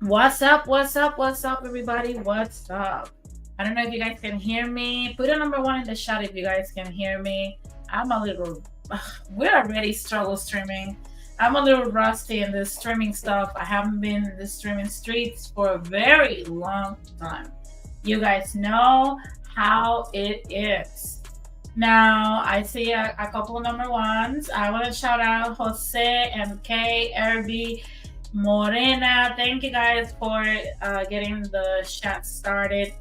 What's up? What's up? What's up, everybody? What's up? I don't know if you guys can hear me. Put a number one in the chat if you guys can hear me. I'm a little, we're already struggle streaming. I'm a little rusty in this streaming stuff. I haven't been in the streaming streets for a very long time. You guys know how it is. Now, I see a couple of number ones. I want to shout out Jose, MK, Irby, Morena. Thank you guys for getting the chat started.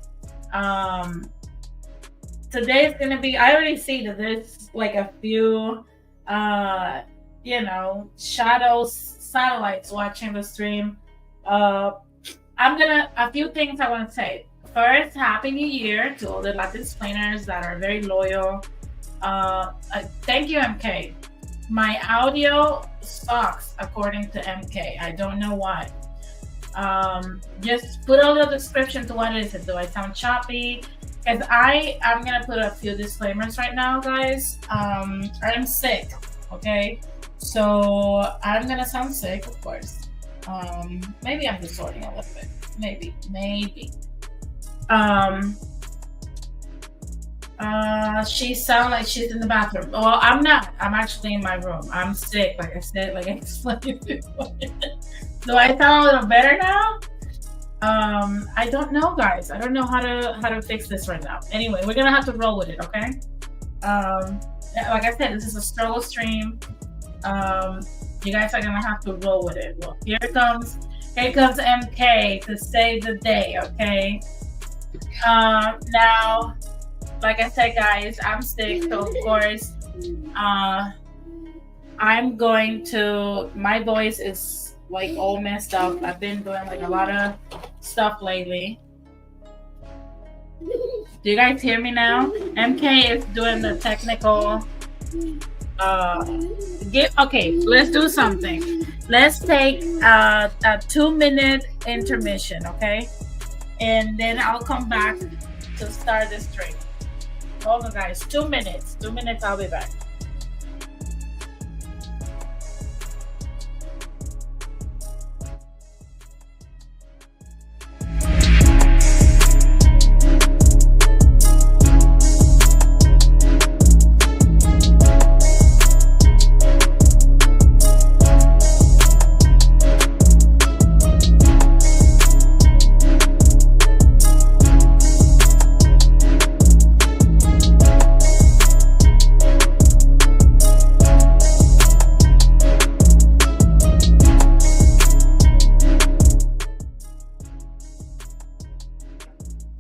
Today is gonna be. I already see that there's like a few, shadows, satellites watching the stream. A few things I want to say. First, Happy New Year to all the Latin explainers that are very loyal. Thank you, MK. My audio sucks according to MK. I don't know why. Just put a little description to what it is. Do I sound choppy? Because I'm gonna put a few disclaimers right now, guys. I'm sick, okay? So I'm gonna sound sick, of course. Maybe I'm distorting a little bit. Maybe. She sounds like she's in the bathroom. Well, I'm not. I'm actually in my room. I'm sick, like I said, like I explained before. Do I sound a little better now? I don't know, guys. I don't know how to fix this right now. Anyway, we're gonna have to roll with it, okay? Like I said, this is a struggle stream. You guys are gonna have to roll with it. Well, here comes MK to save the day, okay? Now, like I said, guys, I'm sick, so of course, I'm going to. My voice is like all messed up. I've been doing like a lot of stuff lately. Do you guys hear me now? MK is doing the technical. Okay, let's do something. Let's take a 2-minute intermission, okay? And then I'll come back to start the stream. Hold on, guys. 2 minutes. 2 minutes, I'll be back.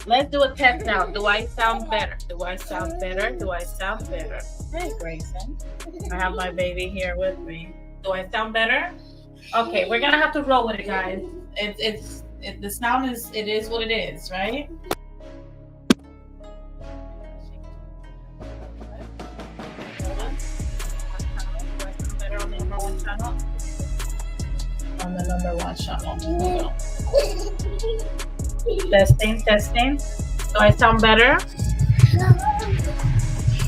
Let's do a test now. Do I sound better? Do I sound better? Do I sound better? Hey, Grayson. I have my baby here with me. Do I sound better? Okay, we're gonna have to roll with it, guys. The sound is what it is, right? On the number one channel. Testing. Do I sound better?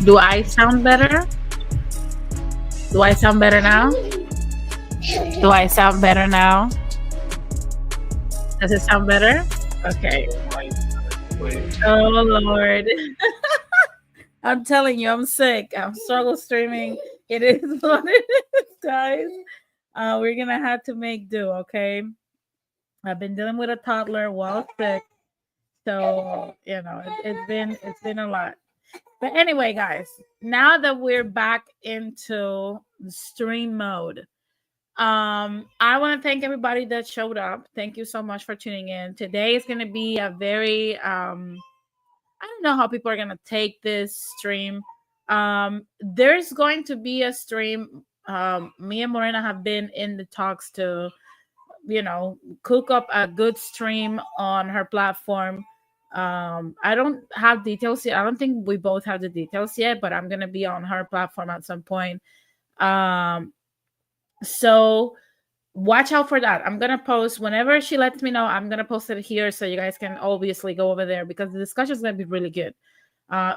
Do I sound better? Do I sound better now? Do I sound better now? Does it sound better? Okay. Oh, Lord. I'm telling you, I'm sick. I'm struggle streaming. It is what it is, guys. We're going to have to make do, okay? I've been dealing with a toddler while sick. So, it's been a lot. But anyway, guys, now that we're back into stream mode, I want to thank everybody that showed up. Thank you so much for tuning in. Today is going to be a very, I don't know how people are going to take this stream. There's going to be a stream. Me and Morena have been in the talks to, cook up a good stream on her platform. I don't have details yet. I don't think we both have the details yet, but I'm gonna be on her platform at some point. So watch out for that. I'm gonna post whenever she lets me know. I'm gonna post it here so you guys can obviously go over there because the discussion is gonna be really good.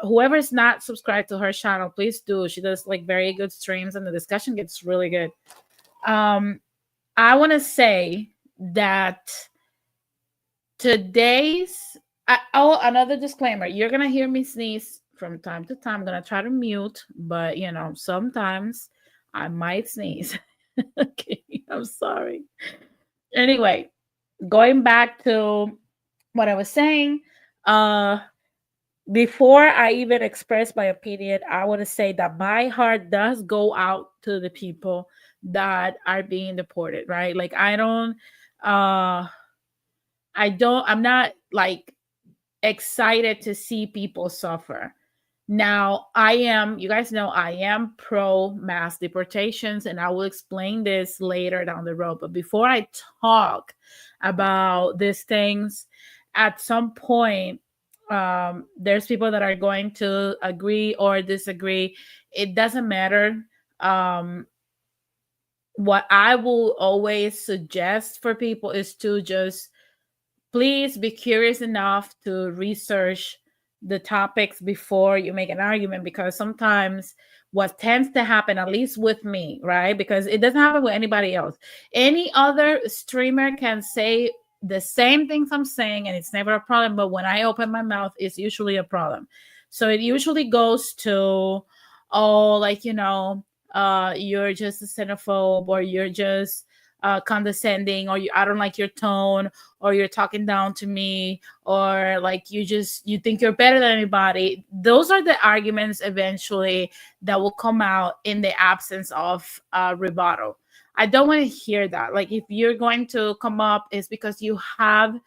Whoever is not subscribed to her channel, please do. She does like very good streams and the discussion gets really good. I want to say that Today's oh, another disclaimer. You're gonna hear me sneeze from time to time. I'm gonna try to mute, but sometimes I might sneeze. Okay, I'm sorry. Anyway, going back to what I was saying, uh before I even express my opinion, I want to say that my heart does go out to the people that are being deported, right? Like uh I'm not like excited to see people suffer. Now, you guys know, I am pro mass deportations, and I will explain this later down the road. But before I talk about these things, at some point, there's people that are going to agree or disagree. It doesn't matter. Um, what I will always suggest for people is to just please be curious enough to research the topics before you make an argument, because sometimes what tends to happen, at least with me, right? Because it doesn't happen with anybody else. Any other streamer can say the same things I'm saying and it's never a problem, but when I open my mouth, it's usually a problem. So it usually goes to, oh, like, you're just a xenophobe, or you're just condescending, or I don't like your tone, or you're talking down to me, or like you think you're better than anybody. Those are the arguments eventually that will come out in the absence of rebuttal. I don't want to hear that. Like, if you're going to come up, it's because you have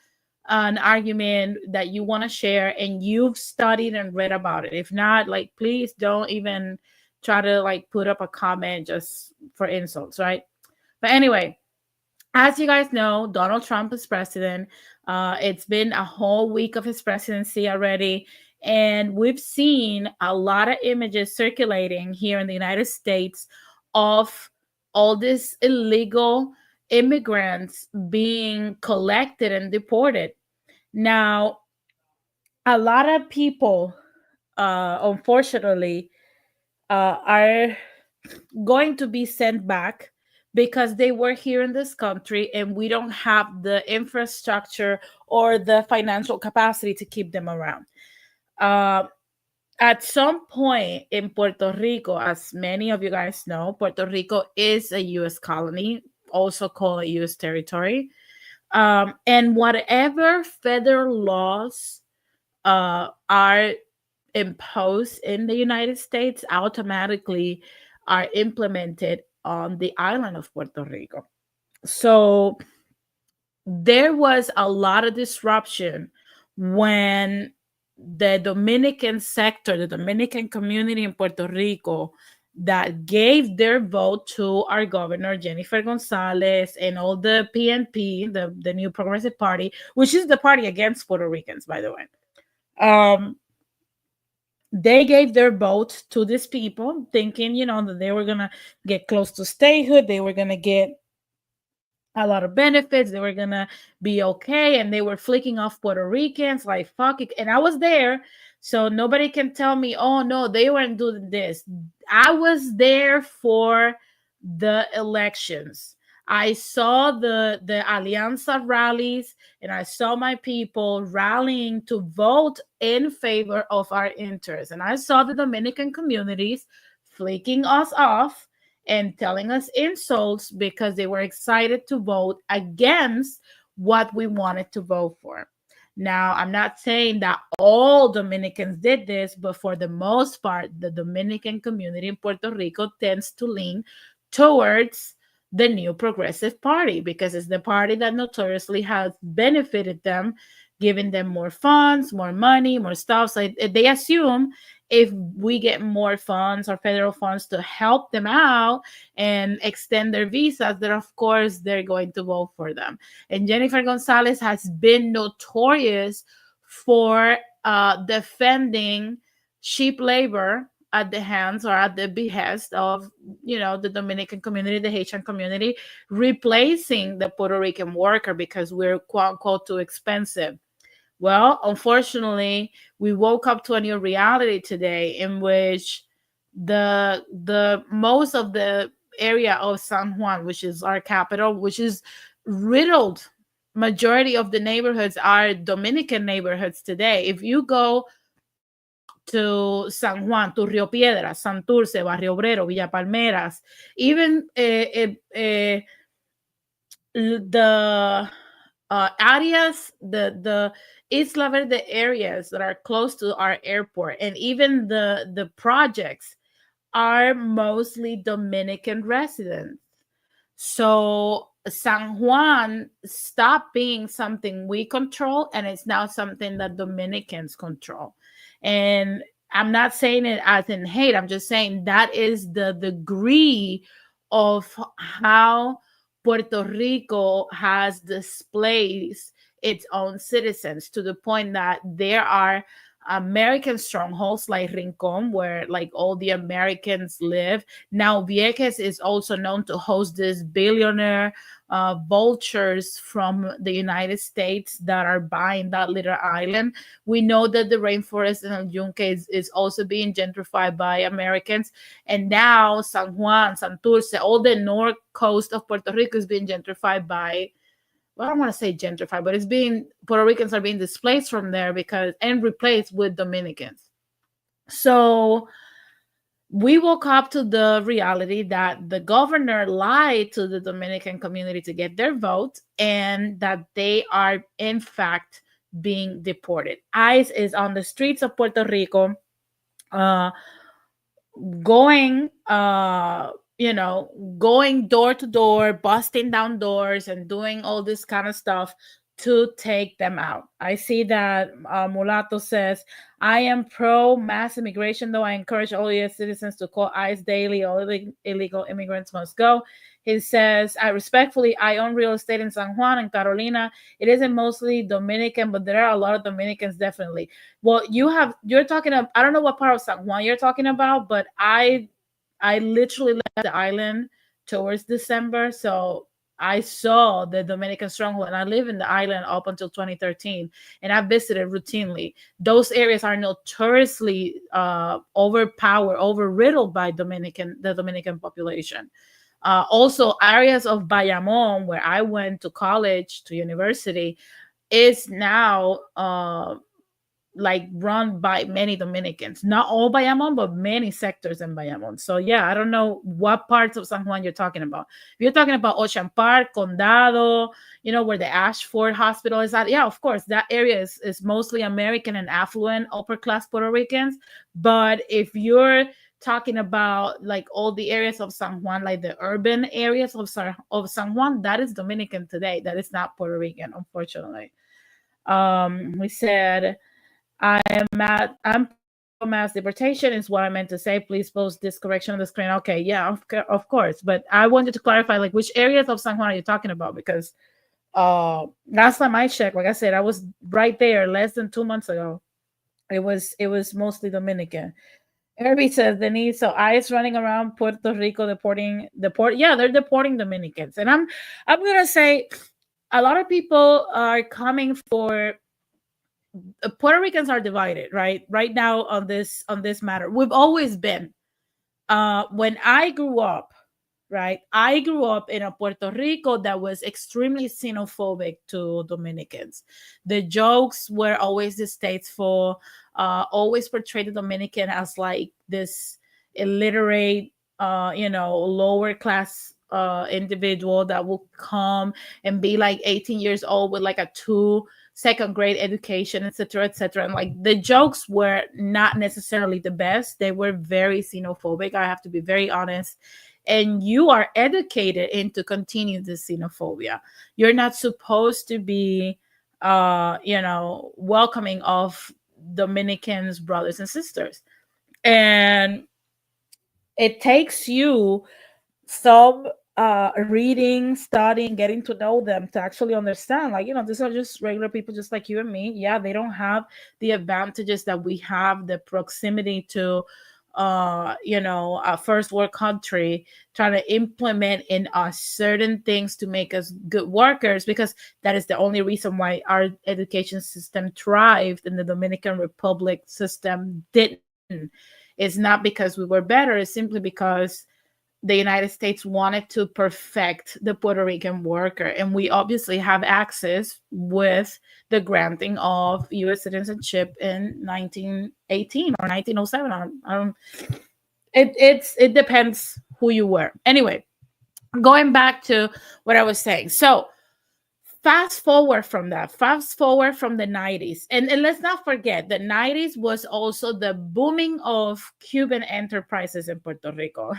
an argument that you want to share and you've studied and read about it. If not, like, please don't even try to like put up a comment just for insults, right? But anyway, as you guys know, Donald Trump is president. It's been a whole week of his presidency already. And we've seen a lot of images circulating here in the United States of all these illegal immigrants being collected and deported. Now, a lot of people, unfortunately, are going to be sent back because they were here in this country and we don't have the infrastructure or the financial capacity to keep them around. Uh, at some point in Puerto Rico, as many of you guys know, Puerto Rico is a U.S. colony, also called a U.S. territory. And whatever federal laws are imposed in the United States automatically are implemented on the island of Puerto Rico. So there was a lot of disruption when the Dominican sector, the Dominican community in Puerto Rico, that gave their vote to our governor, Jennifer Gonzalez, and all the PNP, the New Progressive Party, which is the party against Puerto Ricans, by the way. They gave their vote to these people thinking, that they were going to get close to statehood. They were going to get a lot of benefits. They were going to be okay. And they were flicking off Puerto Ricans like, fuck it. And I was there. So nobody can tell me, oh, no, they weren't doing this. I was there for the elections. I saw the Alianza rallies, and I saw my people rallying to vote in favor of our interests. And I saw the Dominican communities flicking us off and telling us insults because they were excited to vote against what we wanted to vote for. Now, I'm not saying that all Dominicans did this, but for the most part, the Dominican community in Puerto Rico tends to lean towards the New Progressive Party because it's the party that notoriously has benefited them, giving them more funds, more money, more stuff. So they assume if we get more funds or federal funds to help them out and extend their visas, then of course they're going to vote for them. And Jennifer Gonzalez has been notorious for defending cheap labor at the hands or at the behest of the Dominican community, the Haitian community, replacing the Puerto Rican worker because we're quote unquote too expensive. Well, unfortunately, we woke up to a new reality today in which the most of the area of San Juan, which is our capital, which is riddled majority of the neighborhoods are Dominican neighborhoods today. If you go to San Juan, to Rio Piedras, Santurce, Barrio Obrero, Villa Palmeras, even the areas, the Isla Verde areas that are close to our airport, and even the projects are mostly Dominican residents. So San Juan stopped being something we control, and it's now something that Dominicans control. And I'm not saying it as in hate. I'm just saying that is the degree of how Puerto Rico has displaced its own citizens, to the point that there are American strongholds like Rincon, where like all the Americans live. Now, Vieques is also known to host this billionaire vultures from the United States that are buying that little island. We know that the rainforest in El Yunque is also being gentrified by Americans. And now San Juan, Santurce, all the north coast of Puerto Rico is being gentrified by, well, I don't want to say gentrified, but it's being, Puerto Ricans are being displaced from there because, and replaced with Dominicans. So we woke up to the reality that the governor lied to the Dominican community to get their vote, and that they are in fact being deported. ICE is on the streets of Puerto Rico, uh, going going door to door, busting down doors and doing all this kind of stuff to take them out. I see that Mulato says, I am pro mass immigration, though I encourage all US citizens to call ICE daily. All illegal immigrants must go. He says, I own real estate in San Juan and Carolina. It isn't mostly Dominican, but there are a lot of Dominicans, definitely. Well, you're talking about, I don't know what part of San Juan you're talking about, but I literally left the island towards December, so I saw the Dominican stronghold, and I live in the island up until 2013, and I visited routinely. Those areas are notoriously overpowered, overriddled by the Dominican population. Also, areas of Bayamon, where I went to college, to university, is now like run by many Dominicans. Not all Bayamon, but many sectors in Bayamon. So yeah, I don't know what parts of San Juan you're talking about. If you're talking about Ocean Park, Condado, where the Ashford Hospital is at, yeah, of course, that area is mostly American and affluent, upper class Puerto Ricans. But if you're talking about like all the areas of San Juan, like the urban areas of San Juan, that is Dominican today. That is not Puerto Rican, unfortunately. We said, I'm mass deportation is what I meant to say. Please post this correction on the screen. Okay, yeah, of course. But I wanted to clarify, like, which areas of San Juan are you talking about? Because last time I checked, like I said, I was right there less than 2 months ago. It was mostly Dominican. Herbie says Denise, so ICE running around Puerto Rico yeah, they're deporting Dominicans. And I'm gonna say a lot of people are coming for Puerto Ricans are divided right now on this matter. We've always been. When I grew up, right, I grew up in a Puerto Rico that was extremely xenophobic to Dominicans. The jokes were always distasteful, always portrayed the Dominican as like this illiterate, lower class individual that will come and be like 18 years old with like a second grade education, etc., etc. And like the jokes were not necessarily the best. They were very xenophobic. I have to be very honest. And you are educated into continue this xenophobia. You're not supposed to be, welcoming of Dominicans, brothers and sisters. And it takes you some reading, studying, getting to know them to actually understand, like, these are just regular people just like you and me. Yeah, they don't have the advantages that we have, the proximity to a first world country, trying to implement in us certain things to make us good workers, because that is the only reason why our education system thrived and the Dominican Republic system didn't. It's not because we were better, it's simply because the United States wanted to perfect the Puerto Rican worker. And we obviously have access with the granting of U.S. citizenship in 1918 or 1907. I don't it depends who you were. Anyway, going back to what I was saying. So fast forward from the 90s. And let's not forget, the 90s was also the booming of Cuban enterprises in Puerto Rico.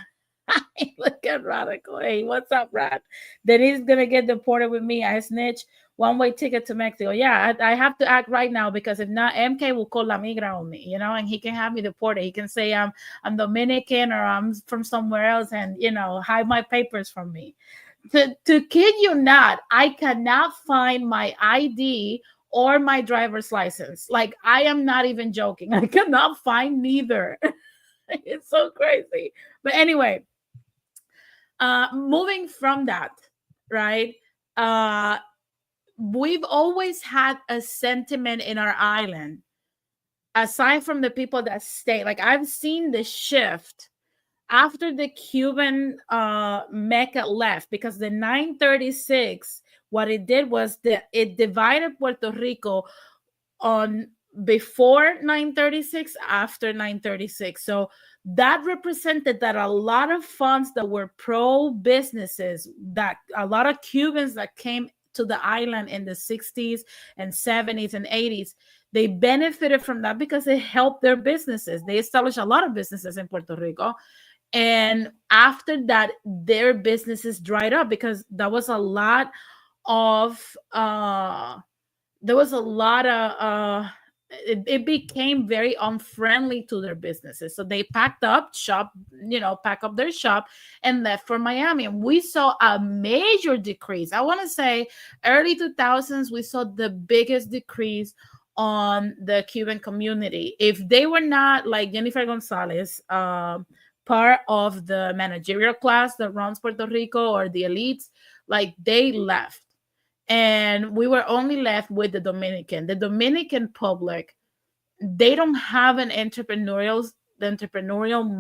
Look at Radical. Hey, what's up, Rad? Then he's gonna get deported with me. I snitch. One-way ticket to Mexico. Yeah, I have to act right now, because if not, MK will call La Migra on me, and he can have me deported. He can say I'm Dominican, or I'm from somewhere else, and hide my papers from me. To kid you not, I cannot find my ID or my driver's license. Like, I am not even joking. I cannot find neither. It's so crazy. But anyway, moving from that, right? We've always had a sentiment in our island, aside from the people that stay. Like, I've seen the shift after the Cuban Mecca left, because the 936, what it did was that it divided Puerto Rico on before 936, after 936. So that represented that a lot of funds that were pro businesses, that a lot of Cubans that came to the island in the 60s and 70s and 80s, they benefited from that because it helped their businesses. They established a lot of businesses in Puerto Rico. And after that, their businesses dried up, because there was a lot of it became very unfriendly to their businesses. So they packed up pack up their shop and left for Miami. And we saw a major decrease. I want to say early 2000s, we saw the biggest decrease on the Cuban community. If they were not, like Jennifer Gonzalez, part of the managerial class that runs Puerto Rico, or the elites, like, they left. And we were only left with the Dominican public. They don't have an entrepreneurial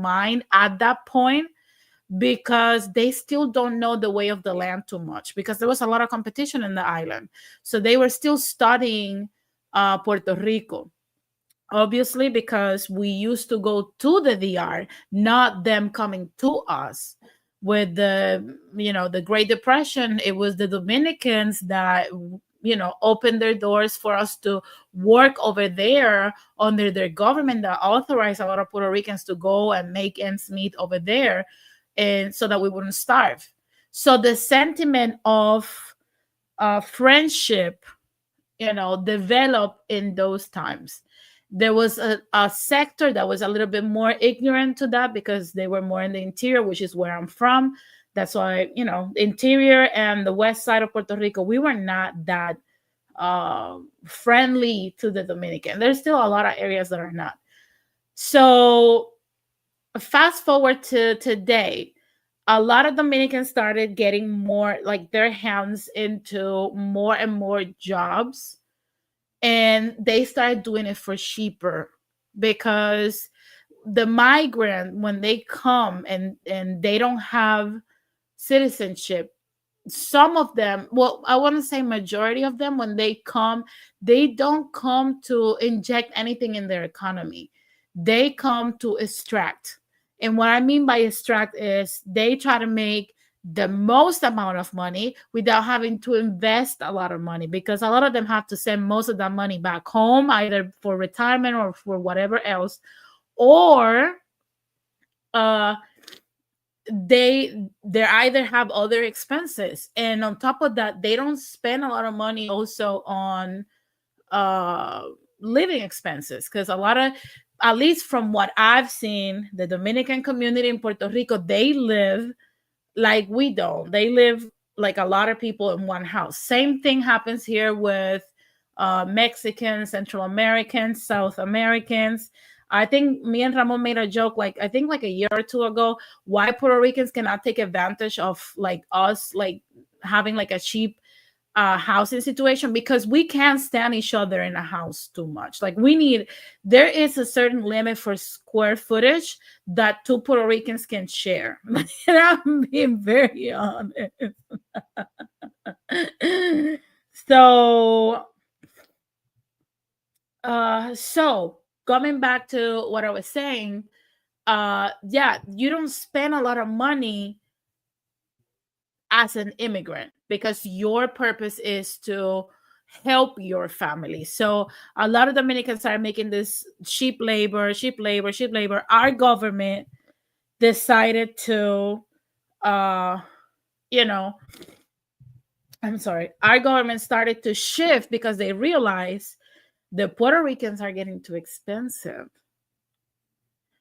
mind at that point, because they still don't know the way of the land too much, because there was a lot of competition in the island. So they were still studying Puerto Rico. Obviously, because we used to go to the DR, not them coming to us. With the Great Depression, it was the Dominicans that opened their doors for us to work over there under their government, that authorized a lot of Puerto Ricans to go and make ends meet over there, and so that we wouldn't starve. So the sentiment of friendship, developed in those times. There was a sector that was a little bit more ignorant to that, because they were more in the interior, which is where I'm from. That's why, the interior and the west side of Puerto Rico, we were not that friendly to the Dominican. There's still a lot of areas that are not. So fast forward to today, a lot of Dominicans started getting more, like, their hands into more and more jobs. And they started doing it for cheaper, because the migrant, when they come and they don't have citizenship, some of them, well, I want to say majority of them, when they come, they don't come to inject anything in their economy. They come to extract. And what I mean by extract is they try to make the most amount of money without having to invest a lot of money, because a lot of them have to send most of that money back home, either for retirement or for whatever else, or they either have other expenses. And on top of that, they don't spend a lot of money also on living expenses, because a lot of, at least from what I've seen, the Dominican community in Puerto Rico, they live like we don't. They live like a lot of people in one house. Same thing happens here with Mexicans, Central Americans, South Americans. I think me and Ramon made a joke, like, I think like a year or two ago, why Puerto Ricans cannot take advantage of, like, us, like, having like a cheap housing situation, because we can't stand each other in a house too much. Like we need, there is a certain limit for square footage that two Puerto Ricans can share. And I'm being very honest. So, so coming back to what I was saying, yeah, you don't spend a lot of money as an immigrant because your purpose is to help your family. So a lot of Dominicans are making this cheap labor, cheap labor, cheap labor. Our government decided to, uh, you know, I'm sorry, our government started to shift because they realized the Puerto Ricans are getting too expensive.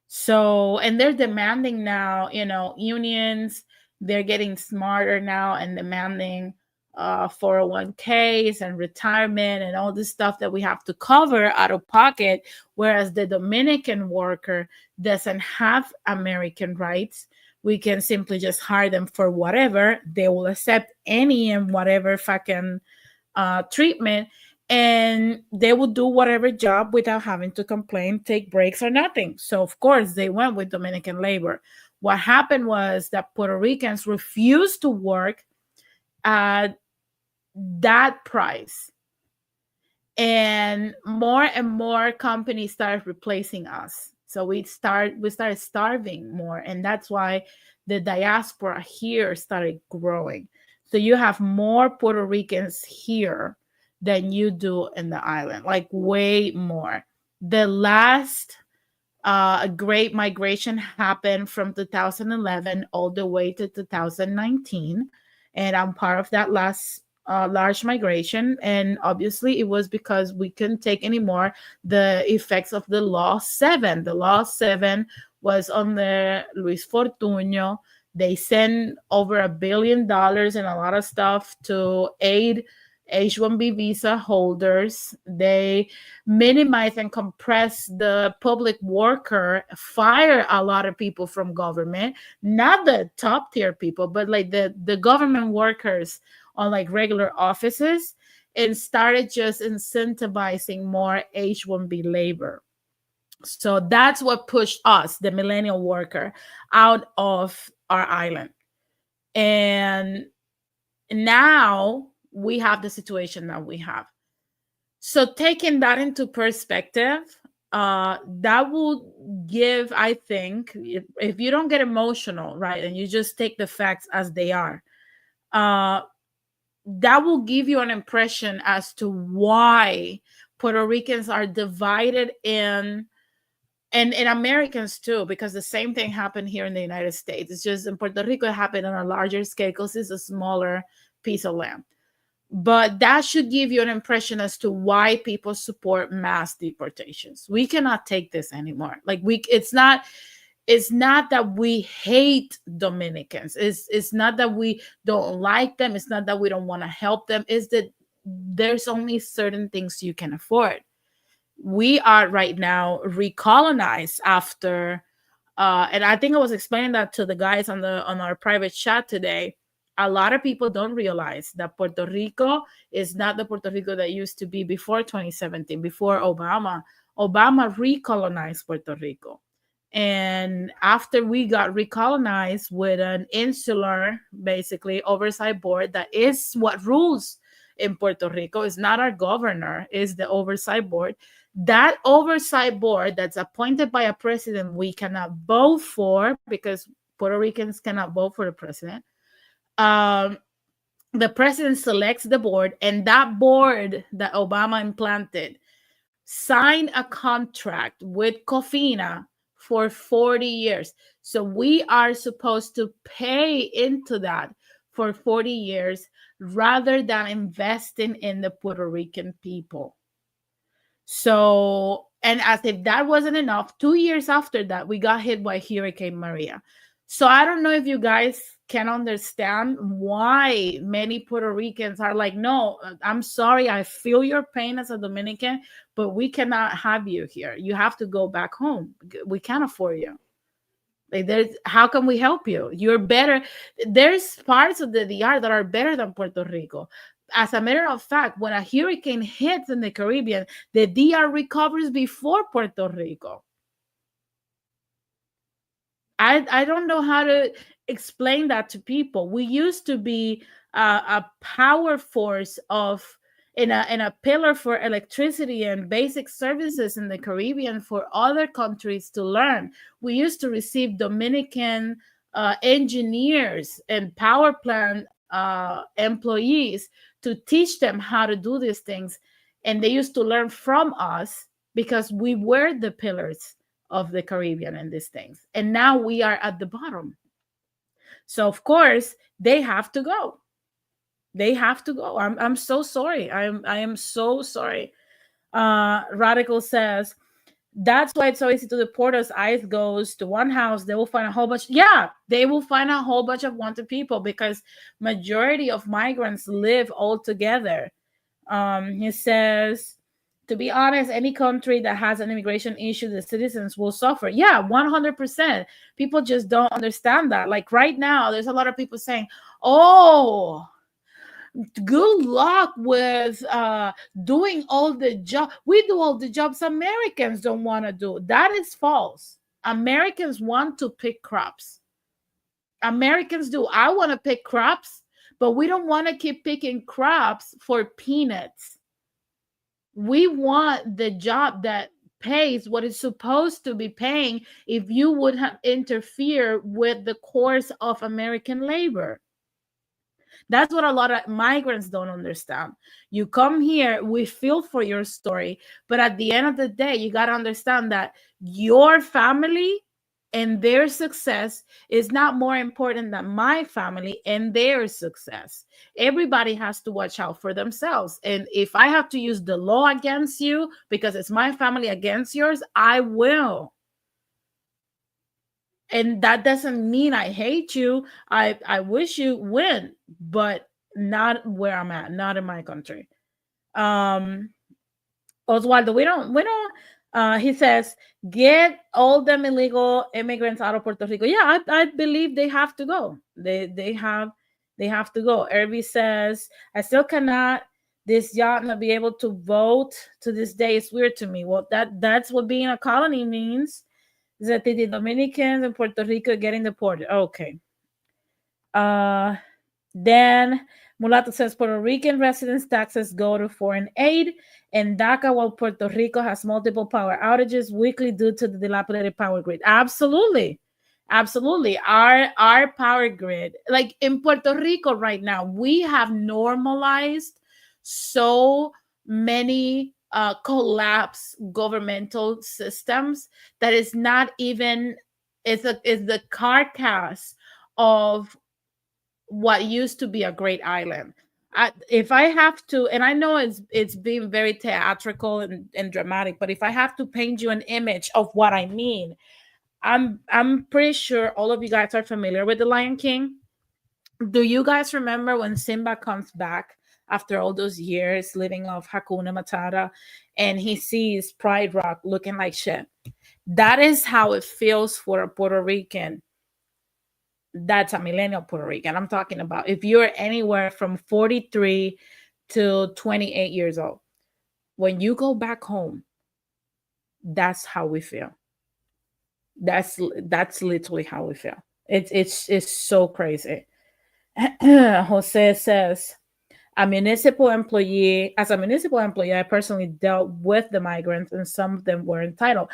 So, and they're demanding now, unions, they're getting smarter now and demanding 401ks and retirement and all this stuff that we have to cover out of pocket. Whereas the Dominican worker doesn't have American rights. We can simply just hire them for whatever. They will accept any and whatever fucking treatment, and they would do whatever job without having to complain, take breaks, or nothing. So, of course, they went with Dominican labor. What happened was that Puerto Ricans refused to work at that price, and more companies started replacing us. So we started starving more, and that's why the diaspora here started growing. So you have more Puerto Ricans here than you do in the island, like way more. The last great migration happened from 2011 all the way to 2019, and I'm part of that last large migration. And obviously, it was because we couldn't take anymore the effects of the Law 7. The Law 7 was on the Luis Fortuño. They sent over $1 billion and a lot of stuff to aid H-1B visa holders. They minimize and compress the public worker, fire a lot of people from government, not the top tier people, but like the government workers on like regular offices, and started just incentivizing more H-1B labor. So that's what pushed us, the millennial worker, out of our island. And now we have the situation that we have. So taking that into perspective, that will give, I think, if you don't get emotional, right, and you just take the facts as they are, uh, that will give you an impression as to why Puerto Ricans are divided and Americans too, because the same thing happened here in the United States. It's just in Puerto Rico, it happened on a larger scale because it's a smaller piece of land. But that should give you an impression as to why people support mass deportations. We cannot take this anymore. Like it's not that we hate Dominicans. It's not that we don't like them. It's not that we don't want to help them. It's that there's only certain things you can afford. We are right now recolonized after and I think I was explaining that to the guys on our private chat today. A lot of people don't realize that Puerto Rico is not the Puerto Rico that used to be before 2017, before Obama. Obama recolonized Puerto Rico. And after we got recolonized with an insular, basically, oversight board that is what rules in Puerto Rico, is not our governor, is the oversight board. That oversight board that's appointed by a president we cannot vote for, because Puerto Ricans cannot vote for the president. The president selects the board, and that board that Obama implanted signed a contract with COFINA for 40 years. So we are supposed to pay into that for 40 years rather than investing in the Puerto Rican people. So, and as if that wasn't enough, 2 years after that, we got hit by Hurricane Maria. So I don't know if you guys can understand why many Puerto Ricans are like, no, I'm sorry, I feel your pain as a Dominican, but we cannot have you here. You have to go back home. We can't afford you. Like, how can we help you? You're better. There's parts of the DR that are better than Puerto Rico. as a matter of fact, when a hurricane hits in the Caribbean, the DR recovers before Puerto Rico. I don't know how to explain that to people. We used to be a power force of in a pillar for electricity and basic services in the Caribbean for other countries to learn. We used to receive Dominican engineers and power plant employees to teach them how to do these things, and they used to learn from us because we were the pillars of the Caribbean and these things. And now we are at the bottom. So of course they have to go. They have to go. I'm so sorry. I am so sorry. Radical says that's why it's so easy to deport us. ICE goes to one house, they will find a whole bunch. Yeah, they will find a whole bunch of wanted people because majority of migrants live all together. He says, to be honest, any country that has an immigration issue, the citizens will suffer. Yeah, 100%. People just don't understand that. Like right now, there's a lot of people saying, oh, good luck with doing all the job. We do all the jobs Americans don't want to do. That is false. Americans want to pick crops. Americans do. I want to pick crops, but we don't want to keep picking crops for peanuts. We want the job that pays what it's supposed to be paying if you would have interfered with the course of American labor. That's what a lot of migrants don't understand. You come here, we feel for your story, but at the end of the day, you got to understand that your family and their success is not more important than my family and their success. Everybody has to watch out for themselves. And if I have to use the law against you because it's my family against yours, I will. And that doesn't mean I hate you. I wish you win, but not where I'm at, not in my country. Oswaldo, we don't he says get all them illegal immigrants out of Puerto Rico. Yeah, I believe they have to go. They have to go. Irby says, I still cannot this yacht not be able to vote to this day. It's weird to me. Well, that's what being a colony means. That the Dominicans and Puerto Rico getting deported. Okay. Then Mulato says Puerto Rican residents' taxes go to foreign aid, and DACA, while Puerto Rico has multiple power outages weekly due to the dilapidated power grid. Absolutely. Absolutely. Our power grid, like in Puerto Rico right now, we have normalized so many collapse governmental systems that is not even is the carcass of what used to be a great island. If I have to, and I know it's being very theatrical and dramatic, but if I have to paint you an image of what I mean, I'm pretty sure all of you guys are familiar with the Lion King. Do you guys remember when Simba comes back after all those years living off Hakuna Matata and he sees Pride Rock looking like shit? That is how it feels for a Puerto Rican. That's a millennial Puerto Rican. I'm talking about if you're anywhere from 43 to 28 years old. When you go back home, that's how we feel. That's literally how we feel. It's so crazy. Jose says, a municipal employee, as a municipal employee, I personally dealt with the migrants and some of them were entitled.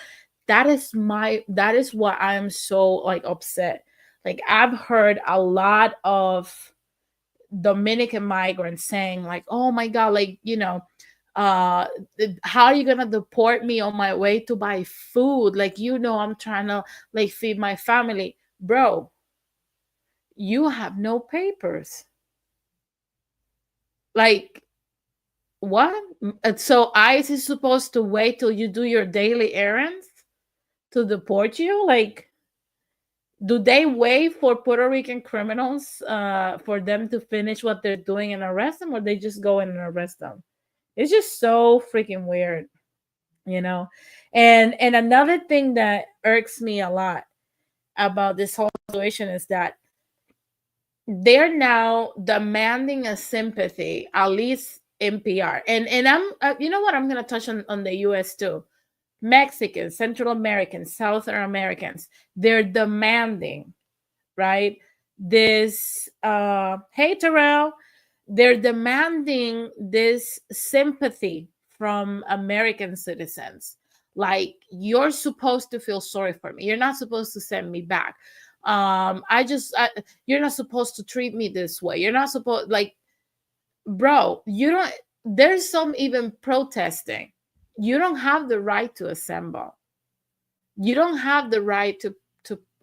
That is what I'm so like upset. Like I've heard a lot of Dominican migrants saying like, oh my God, like, how are you gonna deport me on my way to buy food? Like, I'm trying to like feed my family. Bro, you have no papers. Like, what? So ICE is supposed to wait till you do your daily errands to deport you? Like, do they wait for Puerto Rican criminals for them to finish what they're doing and arrest them, or they just go in and arrest them? It's just so freaking weird, you know? And another thing that irks me a lot about this whole situation is that they're now demanding a sympathy, at least NPR. And I'm, you know what? I'm going to touch on the US too. Mexicans, Central Americans, Southern Americans, they're demanding, right? This, hey, Terrell, they're demanding this sympathy from American citizens. Like, you're supposed to feel sorry for me. You're not supposed to send me back. You're not supposed to treat me this way. You're not supposed, like, bro, you don't, there's some even protesting. You don't have the right to assemble. You don't have the right to,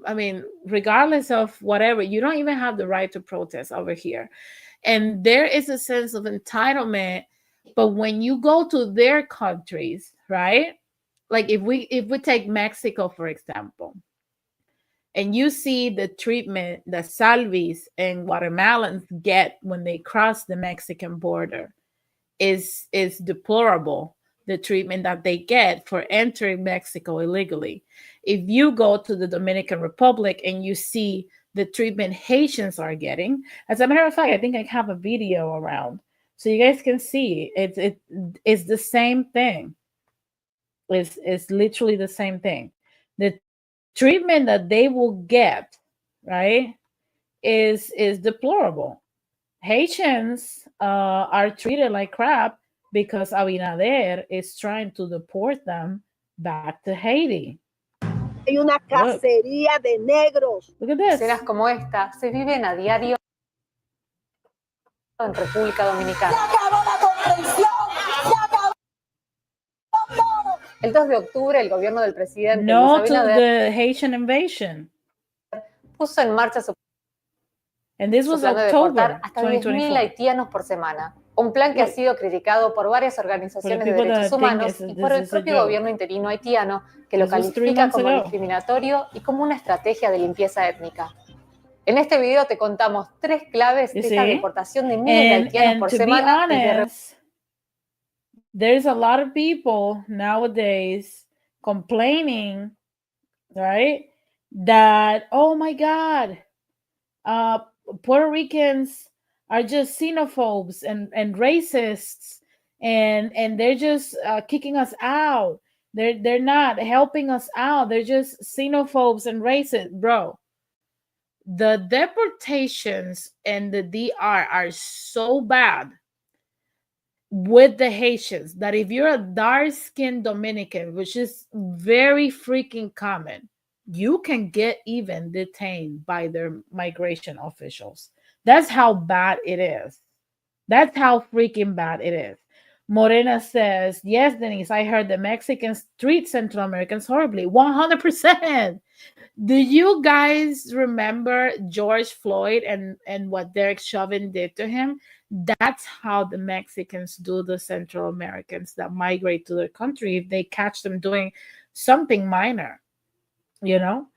I mean, regardless of whatever, you don't even have the right to protest over here. And there is a sense of entitlement, but when you go to their countries, right? Like, if we take Mexico for example, and you see the treatment that Salvis and Guatemalans get when they cross the Mexican border, is deplorable. The treatment that they get for entering Mexico illegally. If you go to the Dominican Republic and you see the treatment Haitians are getting, as a matter of fact, I think I have a video around so you guys can see it's the same thing. It's literally the same thing. The treatment that they will get, right, is deplorable. Haitians are treated like crap because Abinader is trying to deport them back to Haiti. Hay una cacería de negros. Look at this. Escenas como esta se viven a diario en República Dominicana. El 2 de octubre, el gobierno del presidente No Luis to Abinader the Haitian invasion. puso en marcha su And this was plan de October deportar hasta 10.000 2024. haitianos por semana. Un plan que ha sido criticado por varias organizaciones de derechos humanos y por el propio gobierno interino haitiano, que lo califica como discriminatorio y como una estrategia de limpieza étnica. En este video te contamos 3 claves de esta deportación de miles de haitianos por semana. There's a lot of people nowadays complaining, right, that, oh my God, Puerto Ricans are just xenophobes and racists, and they're just kicking us out. They're not helping us out. They're just xenophobes and racists, bro. The deportations and the DR are so bad with the Haitians that if you're a dark-skinned Dominican, which is very freaking common, you can get even detained by their migration officials. That's how bad it is. That's how freaking bad it is. Morena says, yes, Denise, I heard the Mexicans treat Central Americans horribly. 100%. Do you guys remember George Floyd and what Derek Chauvin did to him? That's how the Mexicans do the Central Americans that migrate to their country if they catch them doing something minor, you know?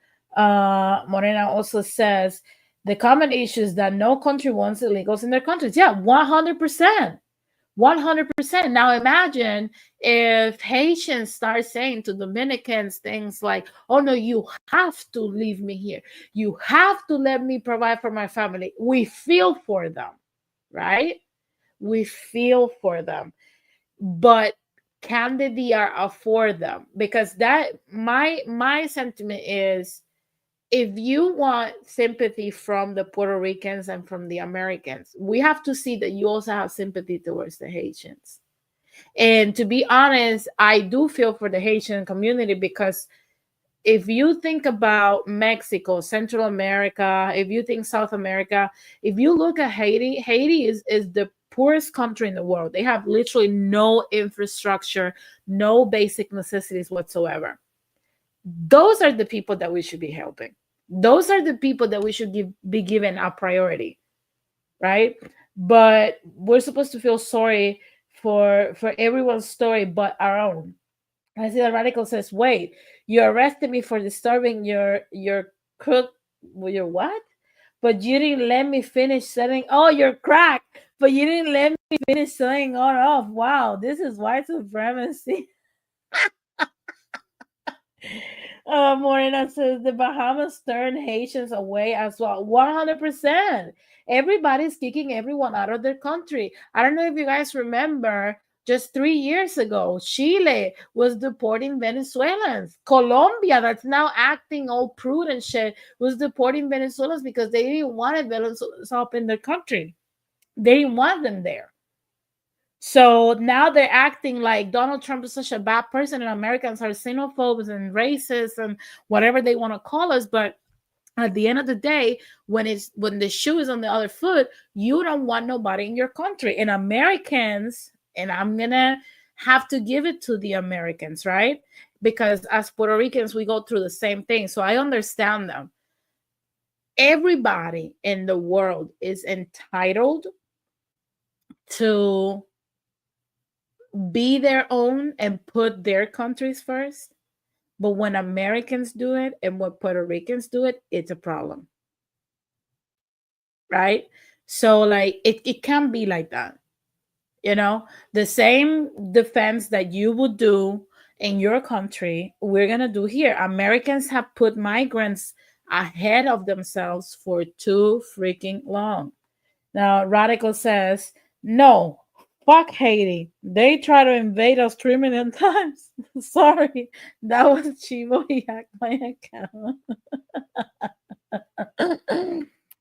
Morena also says, the common issue is that no country wants illegals in their countries. Yeah, 100%. 100%. Now imagine if Haitians start saying to Dominicans things like, oh no, you have to leave me here. You have to let me provide for my family. We feel for them, right? We feel for them. But can the DR afford them? Because that my sentiment is, if you want sympathy from the Puerto Ricans and from the Americans, we have to see that you also have sympathy towards the Haitians. And to be honest, I do feel for the Haitian community, because if you think about Mexico, Central America, if you think South America, if you look at Haiti, Haiti is the poorest country in the world. They have literally no infrastructure, no basic necessities whatsoever. Those are the people that we should be helping. Those are the people that we should be given a priority, right? But we're supposed to feel sorry for everyone's story but our own. I see the radical says, wait, you arrested me for disturbing your crook, your what? But you didn't let me finish selling. Oh, your crack. But you didn't let me finish selling on off. Wow, this is white supremacy. Morena says the Bahamas turn Haitians away as well. 100%. Everybody's kicking everyone out of their country. I don't know if you guys remember, just 3 years ago, Chile was deporting Venezuelans. Colombia, that's now acting all prude and shit, was deporting Venezuelans because they didn't want Venezuelans up in their country. They didn't want them there. So now they're acting like Donald Trump is such a bad person and Americans are xenophobes and racist and whatever they want to call us. But at the end of the day, when the shoe is on the other foot, you don't want nobody in your country. And Americans, and I'm gonna have to give it to the Americans, right? Because as Puerto Ricans, we go through the same thing. So I understand them. Everybody in the world is entitled to be their own and put their countries first. But when Americans do it and when Puerto Ricans do it, it's a problem. Right? So like it can be like that. The same defense that you would do in your country, we're gonna do here. Americans have put migrants ahead of themselves for too freaking long. Now Radical says, no, fuck Haiti. They try to invade us 3 million times. Sorry, that was Chivo Yak, my account.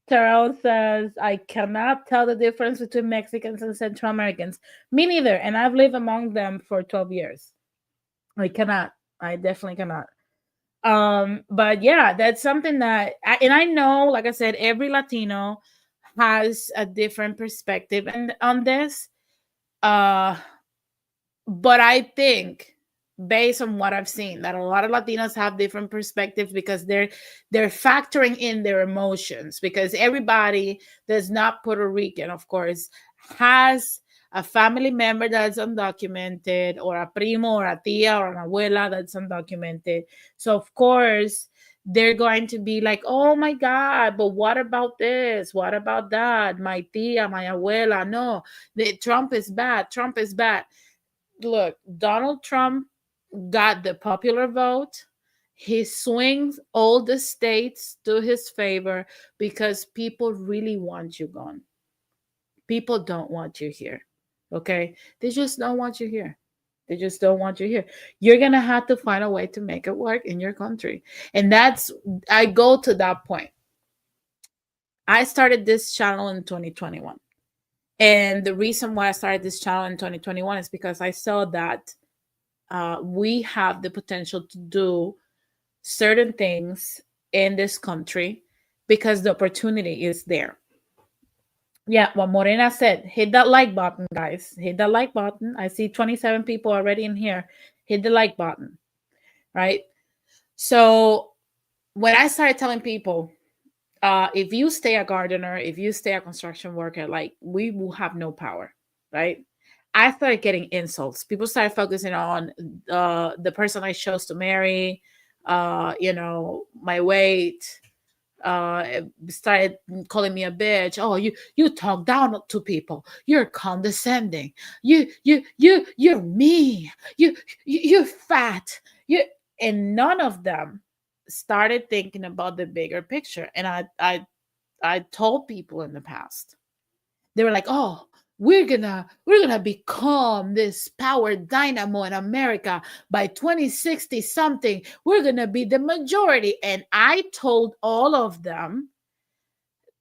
Terrell says, I cannot tell the difference between Mexicans and Central Americans. Me neither. And I've lived among them for 12 years. I cannot. I definitely cannot. But yeah, that's something that, and I know, like I said, every Latino has a different perspective on this. But I think, based on what I've seen, that a lot of Latinos have different perspectives because they're factoring in their emotions, because everybody that's not Puerto Rican, of course, has a family member that's undocumented, or a primo or a tia or an abuela that's undocumented. So of course they're going to be like, oh my God, but what about this? What about that? My tia, my abuela, no, Trump is bad. Trump is bad. Look, Donald Trump got the popular vote. He swings all the states to his favor because people really want you gone. People don't want you here. Okay? They just don't want you here. They just don't want you here. You're going to have to find a way to make it work in your country. And I go to that point. I started this channel in 2021. And the reason why I started this channel in 2021 is because I saw that we have the potential to do certain things in this country because the opportunity is there. Yeah, what Morena said, hit that like button, guys. Hit that like button. I see 27 people already in here. Hit the like button, right? So when I started telling people, if you stay a gardener, if you stay a construction worker, like, we will have no power, right? I started getting insults. People started focusing on the person I chose to marry, my weight, started calling me a bitch. Oh, you talk down to people. You're condescending. You're mean. You're fat. And none of them started thinking about the bigger picture. And I told people in the past, they were like, oh, we're gonna become this power dynamo in America by 2060 something. We're gonna be the majority. And I told all of them,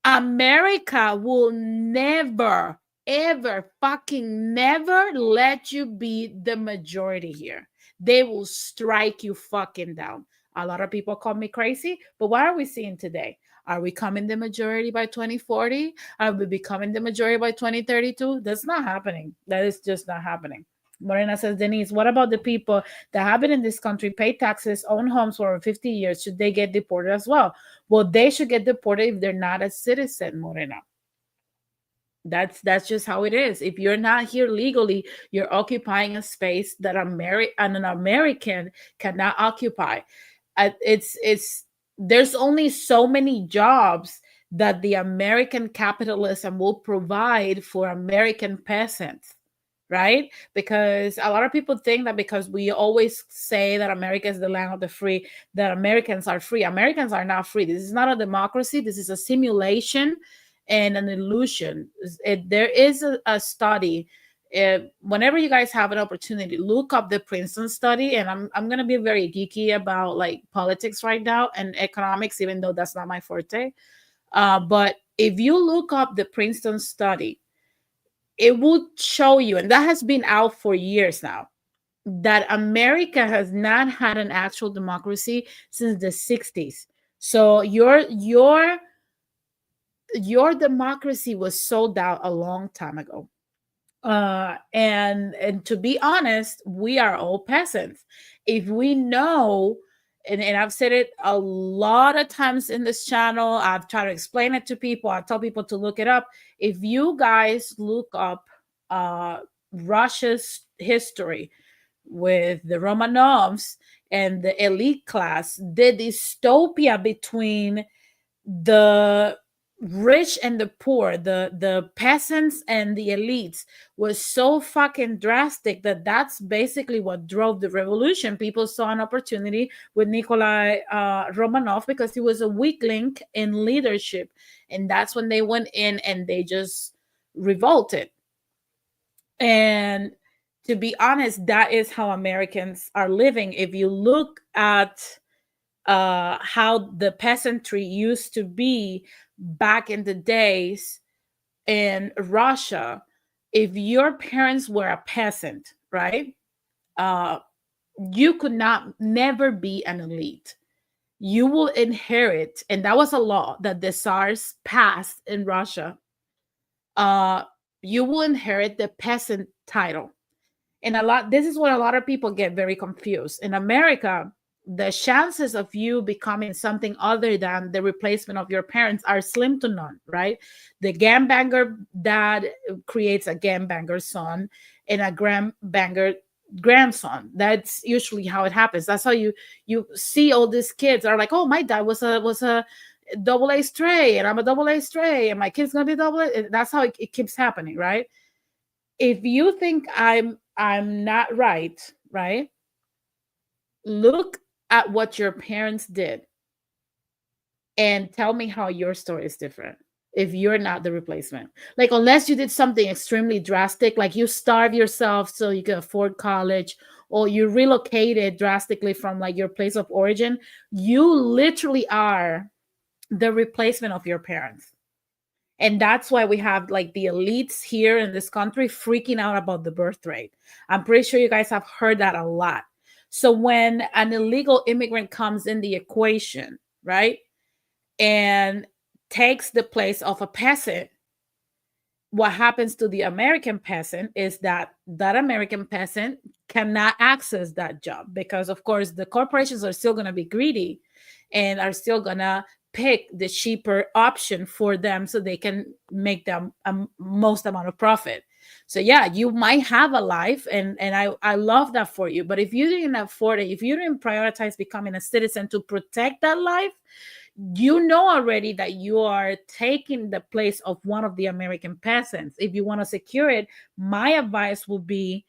America will never, ever, fucking never let you be the majority here. They will strike you fucking down. A lot of people call me crazy, but what are we seeing today? Are we coming the majority by 2040? Are we becoming the majority by 2032? That's not happening. That is just not happening. Morena says, Denise, what about the people that have been in this country, pay taxes, own homes for over 50 years? Should they get deported as well? Well, they should get deported if they're not a citizen, Morena. That's just how it is. If you're not here legally, you're occupying a space that an American cannot occupy. There's only so many jobs that the American capitalism will provide for American peasants, right? Because a lot of people think that because we always say that America is the land of the free, that Americans are free. Americans are not free. This is not a democracy. This is a simulation and an illusion. There is a study. Whenever you guys have an opportunity, look up the Princeton study. And I'm going to be very geeky about like politics right now and economics, even though that's not my forte. But if you look up the Princeton study, it will show you, and that has been out for years now, that America has not had an actual democracy since the 60s. So your democracy was sold out a long time ago. And to be honest, we are all peasants. If we know, and I've said it a lot of times in this channel, I've tried to explain it to people, I tell people to look it up. If you guys look up Russia's history with the Romanovs and the elite class, the dystopia between the rich and the poor, the peasants and the elites, was so fucking drastic that that's basically what drove the revolution. People saw an opportunity with Nikolai Romanov because he was a weak link in leadership, and that's when they went in and they just revolted. And to be honest, that is how Americans are living. If you look at how the peasantry used to be back in the days in Russia, if your parents were a peasant, right, you could never be an elite. You will inherit, and that was a law that the Tsars passed in Russia. You will inherit the peasant title. And this is what a lot of people get very confused. In America, the chances of you becoming something other than the replacement of your parents are slim to none, right? The gangbanger dad creates a gangbanger son and a gangbanger grandson. That's usually how it happens. That's how you see all these kids are like, oh, my dad was a double A stray, and I'm a double A stray, and my kid's gonna be double A. That's how it keeps happening, right? If you think I'm not right, look at what your parents did and tell me how your story is different if you're not the replacement. Like, unless you did something extremely drastic, like you starve yourself so you can afford college, or you relocated drastically from like your place of origin, you literally are the replacement of your parents. And that's why we have like the elites here in this country freaking out about the birth rate. I'm pretty sure you guys have heard that a lot. So when an illegal immigrant comes in the equation, right, and takes the place of a peasant, what happens to the American peasant is that American peasant cannot access that job because, of course, the corporations are still going to be greedy and are still going to pick the cheaper option for them so they can make them most amount of profit. So yeah, you might have a life, and I love that for you. But if you didn't afford it, if you didn't prioritize becoming a citizen to protect that life, you know already that you are taking the place of one of the American peasants. If you want to secure it, my advice would be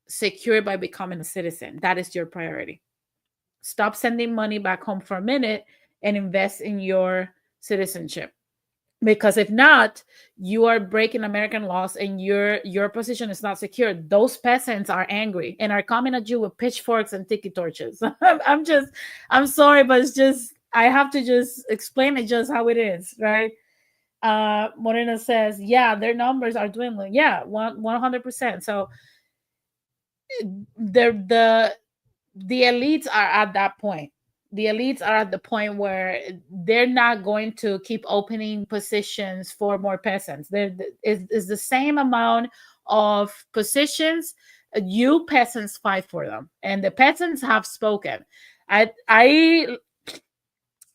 secure it by becoming a citizen. That is your priority. Stop sending money back home for a minute and invest in your citizenship. Because if not, you are breaking American laws and your position is not secure. Those peasants are angry and are coming at you with pitchforks and tiki torches. I'm sorry, but it's just, I have to just explain it just how it is, right? Morena says, yeah, their numbers are dwindling. Yeah, 100%. So the elites are at that point. The elites are at the point where they're not going to keep opening positions for more peasants. It's the same amount of positions. You peasants fight for them, and the peasants have spoken. I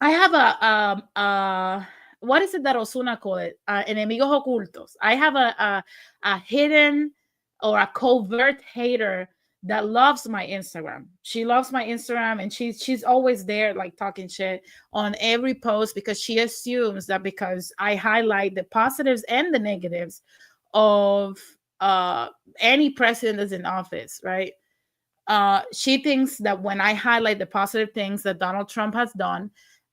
have a what is it that Osuna called it? Enemigos ocultos. I have a hidden or a covert hater that loves my Instagram. She loves my Instagram, and she's always there like talking shit on every post because she assumes that because I highlight the positives and the negatives of any president that's in office, right? She thinks that when I highlight the positive things that Donald Trump has done,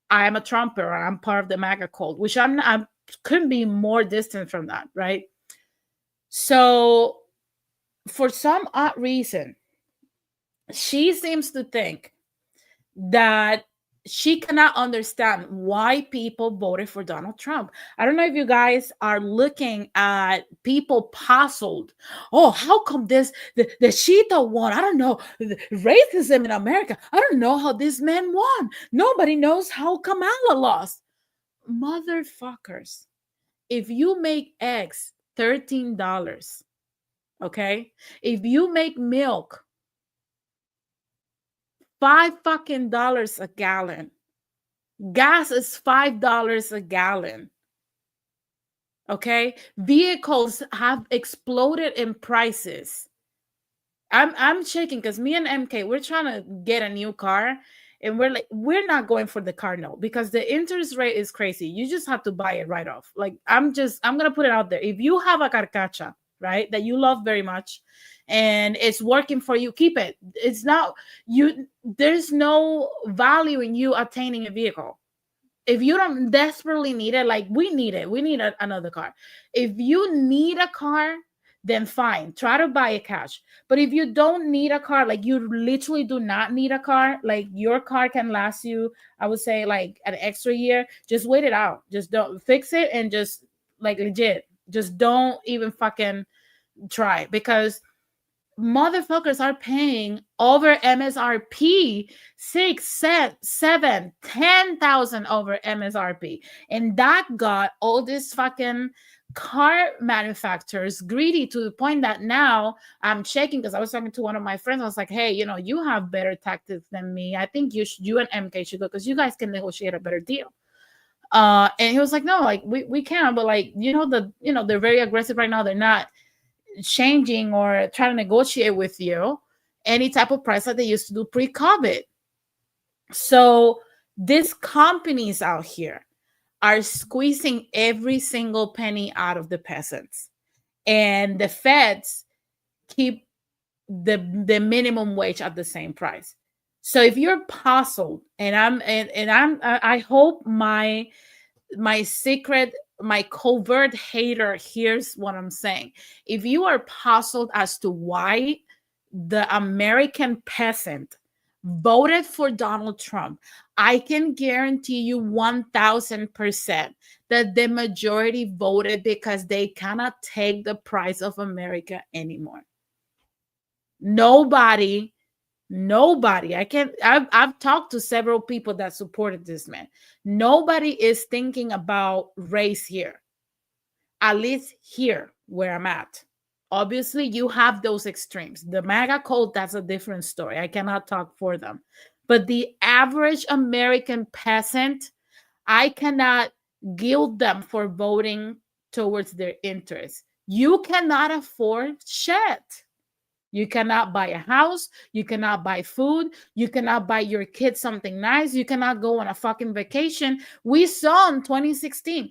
I am a Trumper. I'm part of the MAGA cult, which I couldn't be more distant from that, right? So for some odd reason, she seems to think that she cannot understand why people voted for Donald Trump. I don't know if you guys are looking at people puzzled. Oh, how come the Cheetah won? I don't know. The racism in America. I don't know how this man won. Nobody knows how Kamala lost. Motherfuckers. If you make eggs $13, okay? If you make milk $5 a gallon. Gas is $5 a gallon. Okay? Vehicles have exploded in prices. I'm shaking because me and MK, we're trying to get a new car. And we're not going for the car note because the interest rate is crazy. You just have to buy it right off. Like, I'm gonna put it out there. If you have a carcacha, right, that you love very much and it's working for you, keep it. It's not there's no value in you attaining a vehicle. If you don't desperately need it, like we need it, we need another car. If you need a car, then fine, try to buy it cash. But if you don't need a car, like you literally do not need a car, like your car can last you, I would say, like an extra year, just wait it out. Just don't fix it and just like legit, just don't even fucking try, because motherfuckers are paying over MSRP 10,000 over MSRP, and that got all these fucking car manufacturers greedy to the point that now I'm checking, because I was talking to one of my friends. I was like, hey, you have better tactics than me. I think you and MK should go because you guys can negotiate a better deal. And he was like, no, like we can, but like they're very aggressive right now. They're not changing or trying to negotiate with you any type of price that they used to do pre-COVID. So these companies out here are squeezing every single penny out of the peasants, and the feds keep the minimum wage at the same price. So if you're puzzled, and I hope my secret, my covert hater hears what I'm saying. If you are puzzled as to why the American peasant voted for Donald Trump, I can guarantee you 1,000% that the majority voted because they cannot take the price of America anymore. Nobody, I've talked to several people that supported this man. Nobody is thinking about race here, at least here where I'm at. Obviously, you have those extremes. The MAGA cult, that's a different story. I cannot talk for them. But the average American peasant, I cannot guilt them for voting towards their interests. You cannot afford shit. You cannot buy a house. You cannot buy food. You cannot buy your kids something nice. You cannot go on a fucking vacation. We saw in 2016,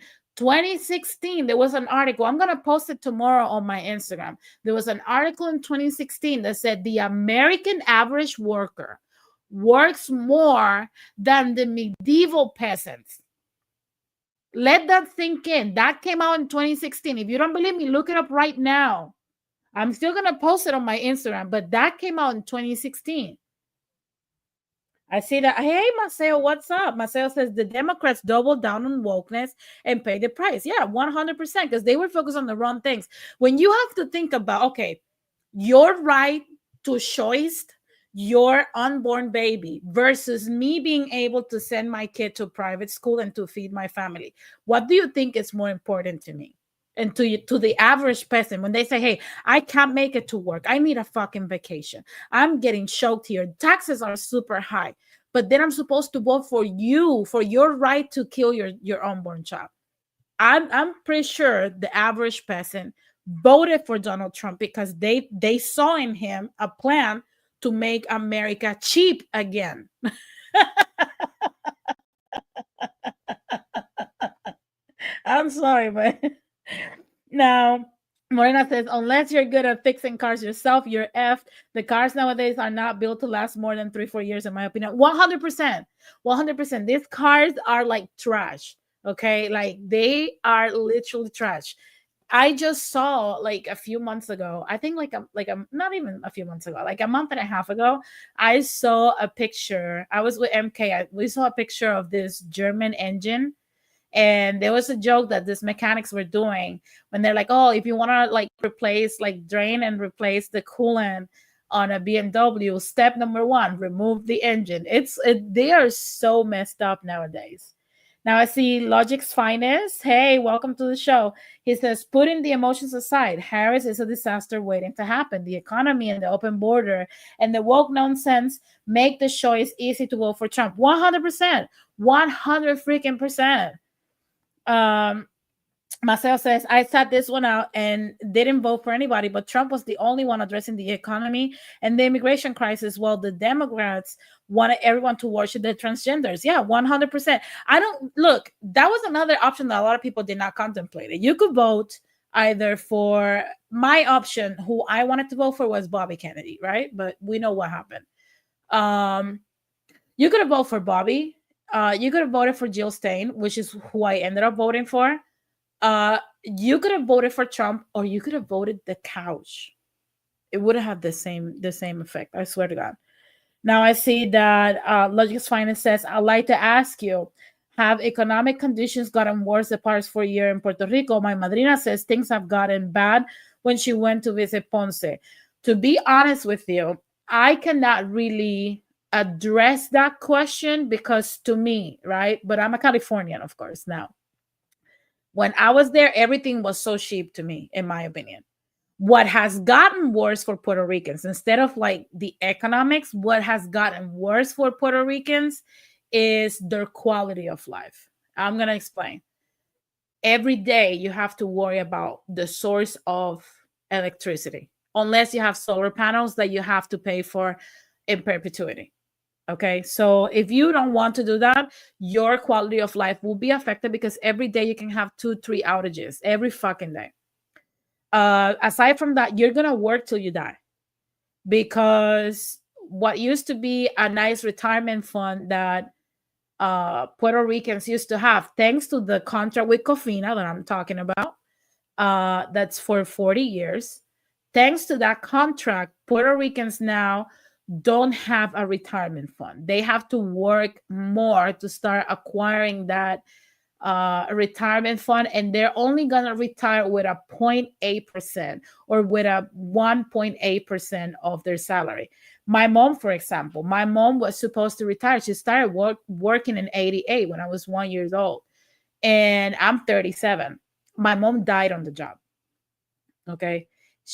there was an article. I'm going to post it tomorrow on my Instagram. There was an article in 2016 that said the American average worker works more than the medieval peasants. Let that sink in. That came out in 2016. If you don't believe me, look it up right now. I'm still going to post it on my Instagram, but that came out in 2016. I see that. Hey, Maceo, what's up? Maceo says the Democrats doubled down on wokeness and paid the price. Yeah, 100%, because they were focused on the wrong things. When you have to think about, okay, your right to choice your unborn baby versus me being able to send my kid to private school and to feed my family, what do you think is more important to me? And to the average person, when they say, hey, I can't make it to work, I need a fucking vacation, I'm getting choked here, taxes are super high, but then I'm supposed to vote for you for your right to kill your unborn child. I'm pretty sure the average person voted for Donald Trump because they saw in him a plan to make America cheap again. I'm sorry, but now Morena says, unless you're good at fixing cars yourself, you're effed. The cars nowadays are not built to last more than 3-4 years, in my opinion. 100%. 100%. These cars are like trash. Okay. Like they are literally trash. I just saw like a few months ago, I think not even a few months ago, like a month and a half ago, I saw a picture. I was with MK. We saw a picture of this German engine, and there was a joke that these mechanics were doing when they're like, oh, if you want to like replace, like drain and replace the coolant on a BMW, step number 1, remove the engine. They are so messed up nowadays. Now I see Logic's Finest. Hey, welcome to the show. He says, putting the emotions aside, Harris is a disaster waiting to happen. The economy and the open border and the woke nonsense make the choice easy to vote for Trump. 100%. 100 freaking percent. Marcel says, I sat this one out and didn't vote for anybody, but Trump was the only one addressing the economy and the immigration crisis, while the Democrats wanted everyone to worship the transgenders. Yeah, 100%. That was another option that a lot of people did not contemplate. You could vote either for my option, who I wanted to vote for was Bobby Kennedy, right? But we know what happened. You could have voted for Bobby. You could have voted for Jill Stein, which is who I ended up voting for. You could have voted for Trump, or you could have voted the couch. It would have had the same effect. I swear to God. Now I see that Logic's Finance says, I'd like to ask you, have economic conditions gotten worse the past 4 years in Puerto Rico? My madrina says things have gotten bad when she went to visit Ponce. To be honest with you, I cannot really address that question because to me, right? But I'm a Californian, of course, now. When I was there, everything was so cheap to me, in my opinion. What has gotten worse for Puerto Ricans, instead of like the economics, what has gotten worse for Puerto Ricans is their quality of life. I'm going to explain. Every day you have to worry about the source of electricity, unless you have solar panels that you have to pay for in perpetuity. Okay, so if you don't want to do that, your quality of life will be affected because every day you can have 2-3 outages every fucking day. Aside from that, you're gonna work till you die, because what used to be a nice retirement fund that Puerto Ricans used to have, thanks to the contract with Cofina that I'm talking about, that's for 40 years. Thanks to that contract, Puerto Ricans now don't have a retirement fund. They have to work more to start acquiring that retirement fund, and they're only going to retire with a 0.8% or with a 1.8% of their salary. My mom, for example, my mom was supposed to retire. She started working in 88 when I was 1 year old, and I'm 37. My mom died on the job. Okay.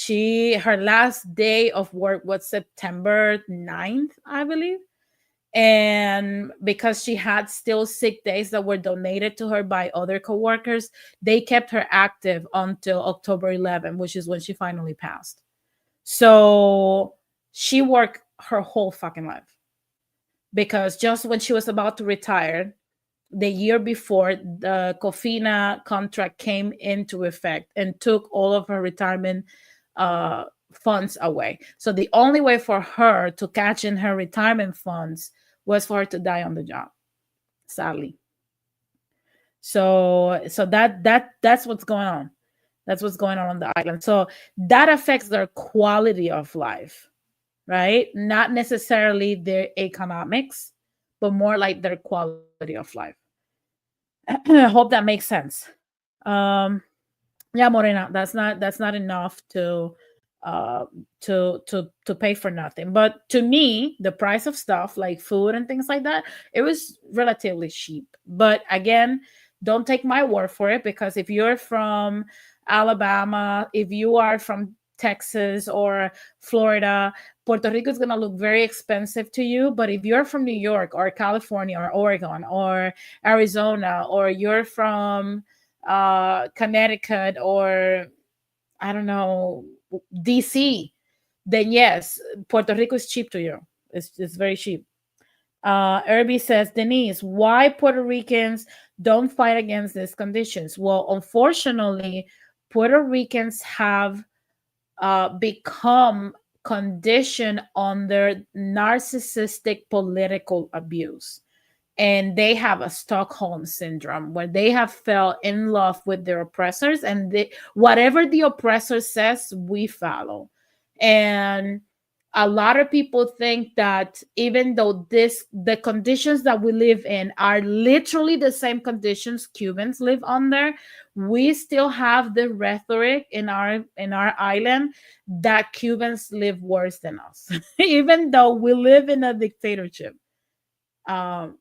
Her last day of work was September 9th, I believe. And because she had still sick days that were donated to her by other coworkers, they kept her active until October 11th, which is when she finally passed. So she worked her whole fucking life, because just when she was about to retire, the year before, the Cofina contract came into effect and took all of her retirement funds away. So the only way for her to catch in her retirement funds was for her to die on the job, sadly. So that's what's going on. That's what's going on the island. So that affects their quality of life, right? Not necessarily their economics, but more like their quality of life. I hope that makes sense. Yeah, Morena, that's not enough to pay for nothing. But to me, the price of stuff like food and things like that, it was relatively cheap. But again, don't take my word for it, because if you're from Alabama, if you are from Texas or Florida, Puerto Rico is going to look very expensive to you. But if you're from New York or California or Oregon or Arizona, or you're from Connecticut or I don't know, DC, then yes, Puerto Rico is cheap to you. It's very cheap. Irby says, Denise, why Puerto Ricans don't fight against these conditions? Well, unfortunately, Puerto Ricans have become conditioned under narcissistic political abuse. And they have a Stockholm syndrome where they have fell in love with their oppressors, and whatever the oppressor says, we follow. And a lot of people think that even though the conditions that we live in are literally the same conditions Cubans live under, we still have the rhetoric in our island that Cubans live worse than us, even though we live in a dictatorship. Um,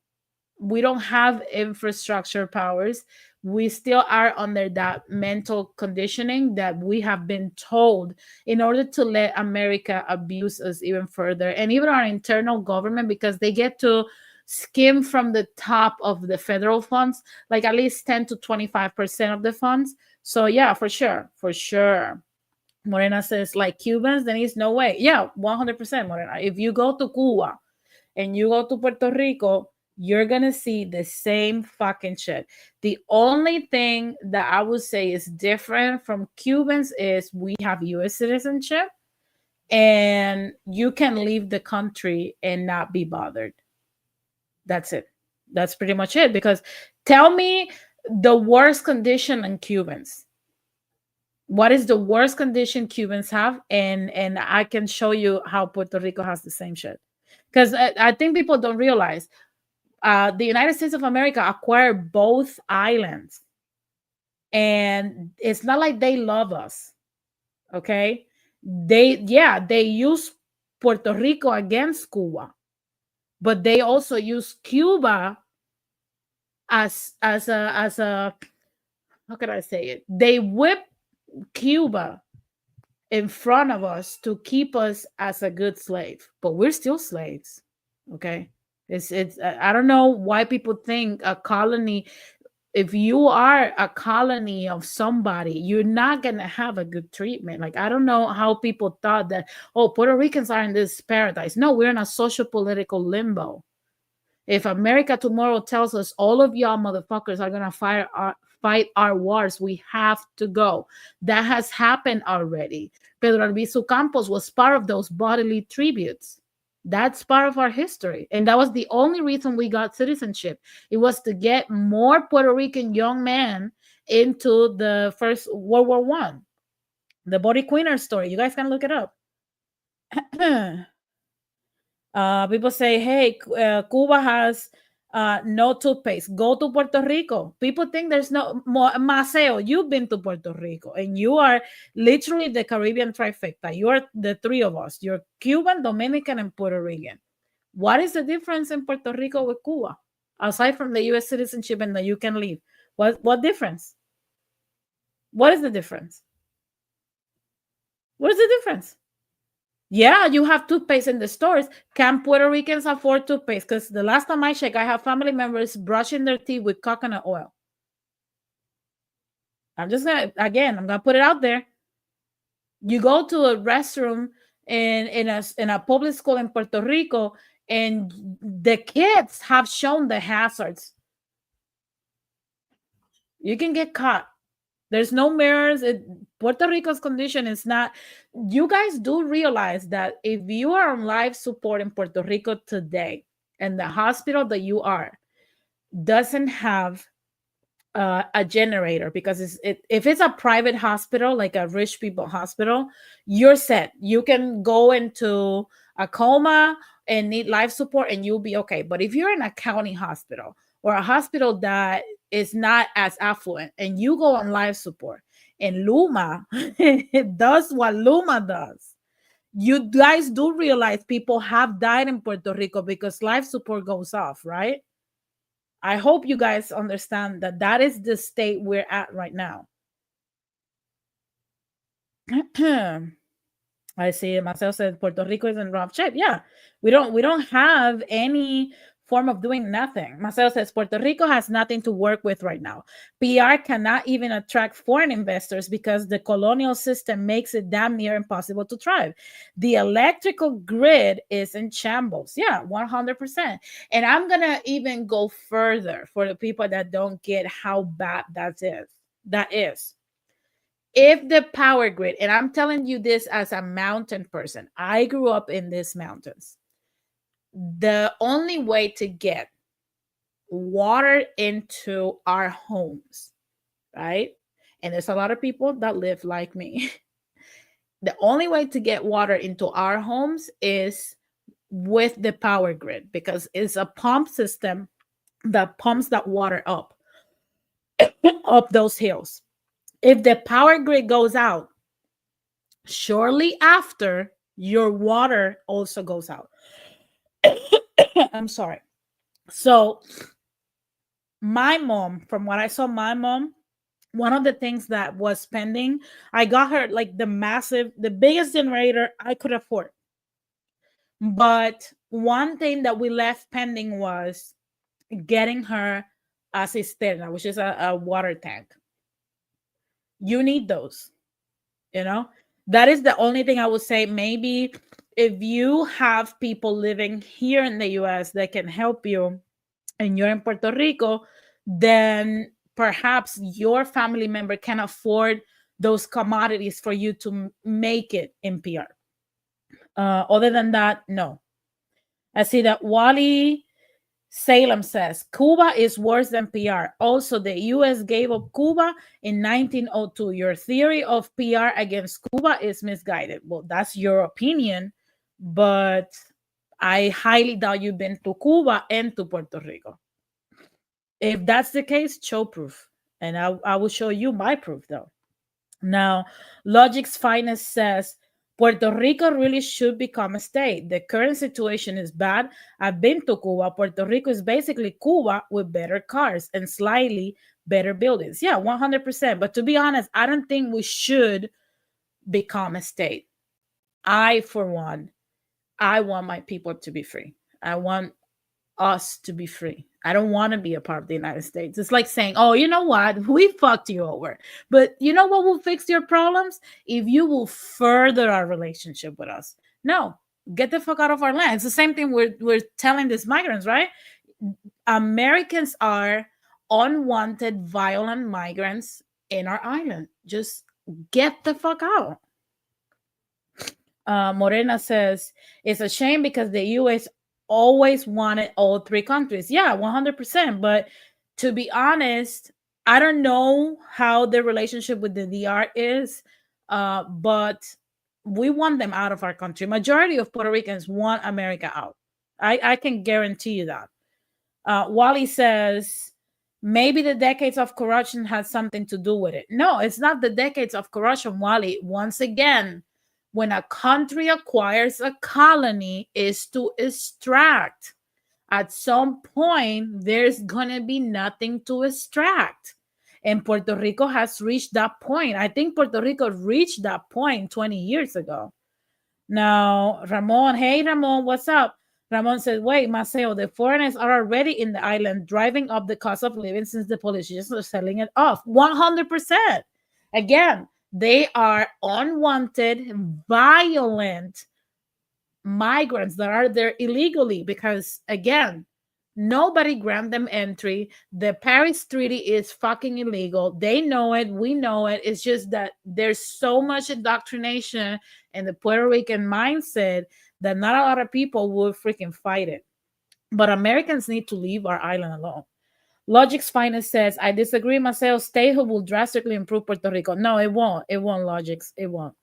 we don't have infrastructure powers. We still are under that mental conditioning that we have been told in order to let America abuse us even further, and even our internal government, because they get to skim from the top of the federal funds, like at least 10 to 25% of the funds. So yeah, for sure. Morena says, like Cubans, then it's no way. Yeah, 100%, Morena. If you go to Cuba and you go to Puerto Rico, you're gonna see the same fucking shit. The only thing that I would say is different from Cubans is we have US citizenship, and you can leave the country and not be bothered. That's it. That's pretty much it. Because tell me the worst condition in Cubans. What is the worst condition Cubans have? And I can show you how Puerto Rico has the same shit. Because I think people don't realize the United States of America acquired both islands, and it's not like they love us. Okay, they use Puerto Rico against Cuba, but they also use Cuba as a how can I say it? They whip Cuba in front of us to keep us as a good slave, but we're still slaves. Okay, it's I don't know why people think a colony, if you are a colony of somebody, you're not gonna have a good treatment. Like, I don't know how people thought that, oh, Puerto Ricans are in this paradise. No, we're in a social political limbo. If America tomorrow tells us all of y'all motherfuckers are gonna fight our wars, we have to go. That has happened already. Pedro Albizu Campos was part of those bodily tributes. That's part of our history. And that was the only reason we got citizenship. It was to get more Puerto Rican young men into the first World War One. The Body Queener story. You guys can look it up. People say, hey, Cuba has no toothpaste. Go to Puerto Rico. People think there's no more. Maceo, you've been to Puerto Rico, and you are literally the Caribbean trifecta. You are the three of us. You're Cuban, Dominican, and Puerto Rican. What is the difference in Puerto Rico with Cuba? Aside from the U.S. citizenship and that you can leave. What difference? What is the difference? What is the difference? Yeah, you have toothpaste in the stores. Can Puerto Ricans afford toothpaste? Because the last time I checked, I have family members brushing their teeth with coconut oil. I'm gonna put it out there. You go to a restroom in a public school in Puerto Rico, and the kids have shown the hazards. You can get caught. There's no mirrors. Puerto Rico's condition is not. You guys do realize that if you are on life support in Puerto Rico today, and the hospital that you are doesn't have a generator, because if it's a private hospital, like a rich people hospital, you're set. You can go into a coma and need life support, and you'll be okay. But if you're in a county hospital or a hospital that is not as affluent, and you go on life support, and Luma does what Luma does, you guys do realize people have died in Puerto Rico because life support goes off, right? I hope you guys understand that that is the state we're at right now. I see Marcel said Puerto Rico is in rough shape. Yeah, we don't have any form of doing nothing. Marcel says Puerto Rico has nothing to work with right now. PR cannot even attract foreign investors because the colonial system makes it damn near impossible to thrive. The electrical grid is in shambles. Yeah, 100%. And I'm gonna even go further for the people that don't get how bad that is. if the power grid, and I'm telling you this as a mountain person, I grew up in these mountains. The only way to get water into our homes, right? And there's a lot of people that live like me. The only way to get water into our homes is with the power grid, because it's a pump system that pumps that water up those hills. If the power grid goes out, shortly after, your water also goes out. I'm sorry. So my mom, from what I saw, my mom, one of the things that was pending, I got her like the biggest generator I could afford. But one thing that we left pending was getting her a cisterna, which is a water tank. You need those, you know? That is the only thing I would say. Maybe if you have people living here in the US that can help you and you're in Puerto Rico, then perhaps your family member can afford those commodities for you to make it in PR. Other than that, no. I see that Wally Salem says Cuba is worse than PR. Also, the US gave up Cuba in 1902. Your theory of PR against Cuba is misguided. Well, that's your opinion, but I highly doubt you've been to Cuba and to Puerto Rico. If that's the case, show proof. And I will show you my proof, though. Now, Logic's Finest says Puerto Rico really should become a state. The current situation is bad. I've been to Cuba. Puerto Rico is basically Cuba with better cars and slightly better buildings. Yeah, 100%. But to be honest, I don't think we should become a state. For one, I want my people to be free. I want us to be free. I don't want to be a part of the United States. It's like saying, oh, you know what? We fucked you over. But you know what will fix your problems? If you will further our relationship with us. No, get the fuck out of our land. It's the same thing we're telling these migrants, right? Americans are unwanted, violent migrants in our island. Just get the fuck out. Morena says, it's a shame because the US always wanted all three countries. Yeah, 100%. But to be honest, I don't know how the relationship with the DR is, but we want them out of our country. Majority of Puerto Ricans want America out. I can guarantee you that. Wally says, maybe the decades of corruption has something to do with it. No, it's not the decades of corruption, Wally. Once again, when a country acquires a colony, is to extract. At some point, there's gonna be nothing to extract. And Puerto Rico has reached that point. I think Puerto Rico reached that point 20 years ago. Now, Ramon, hey Ramon, what's up? Ramon said, wait, Maceo, the foreigners are already in the island, driving up the cost of living since the politicians are selling it off. 100%. Again, they are unwanted, violent migrants that are there illegally because, again, nobody grant them entry. The Paris Treaty is fucking illegal. They know it. We know it. It's just that there's so much indoctrination in the Puerto Rican mindset that not a lot of people will freaking fight it. But Americans need to leave our island alone. Logic's Finest says, I disagree, Marcel. Statehood will drastically improve Puerto Rico. No, it won't. It won't, Logic's. It won't.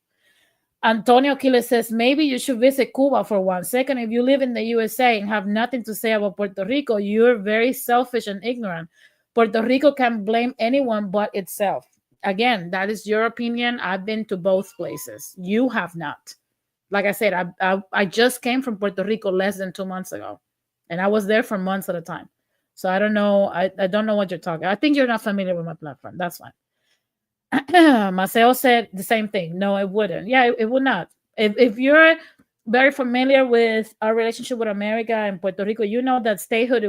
Antonio Quiles says, maybe you should visit Cuba for 1 second. If you live in the USA and have nothing to say about Puerto Rico, you're very selfish and ignorant. Puerto Rico can blame anyone but itself. Again, that is your opinion. I've been to both places. You have not. Like I said, I just came from Puerto Rico less than 2 months ago, and I was there for months at a time. So I don't know. I don't know what you're talking. I think you're not familiar with my platform. That's fine. Maceo said the same thing. No, it wouldn't. Yeah, it would not. If you're very familiar with our relationship with America and Puerto Rico, you know that statehood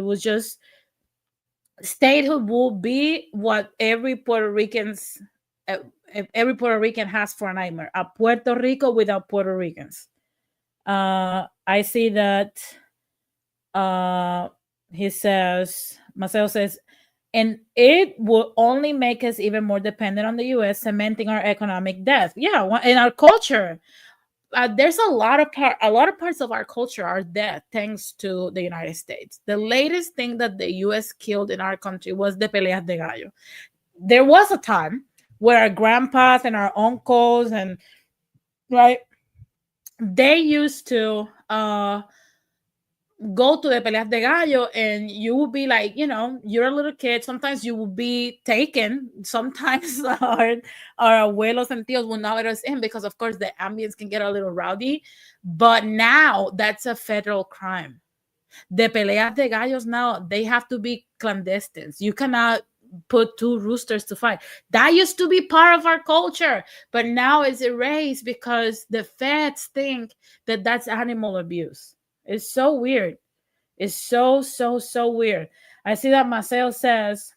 will be what every Puerto Rican has for a nightmare: a Puerto Rico without Puerto Ricans. I see that he says, Maceo says, And it will only make us even more dependent on the US, cementing our economic death. Yeah, in our culture, there's a lot of parts of our culture are dead thanks to the United States. The latest thing that the US killed in our country was the peleas de gallo. There was a time where our grandpas and our uncles and right, they used to go to the peleas de gallo, and you will be like, you're a little kid. Sometimes you will be taken. Sometimes our abuelos and tios will not let us in because, of course, the ambience can get a little rowdy. But now that's a federal crime. The peleas de gallos now, they have to be clandestine. You cannot put two roosters to fight. That used to be part of our culture, but now it's erased because the feds think that that's animal abuse. It's so weird. It's so weird. I see that Marcel says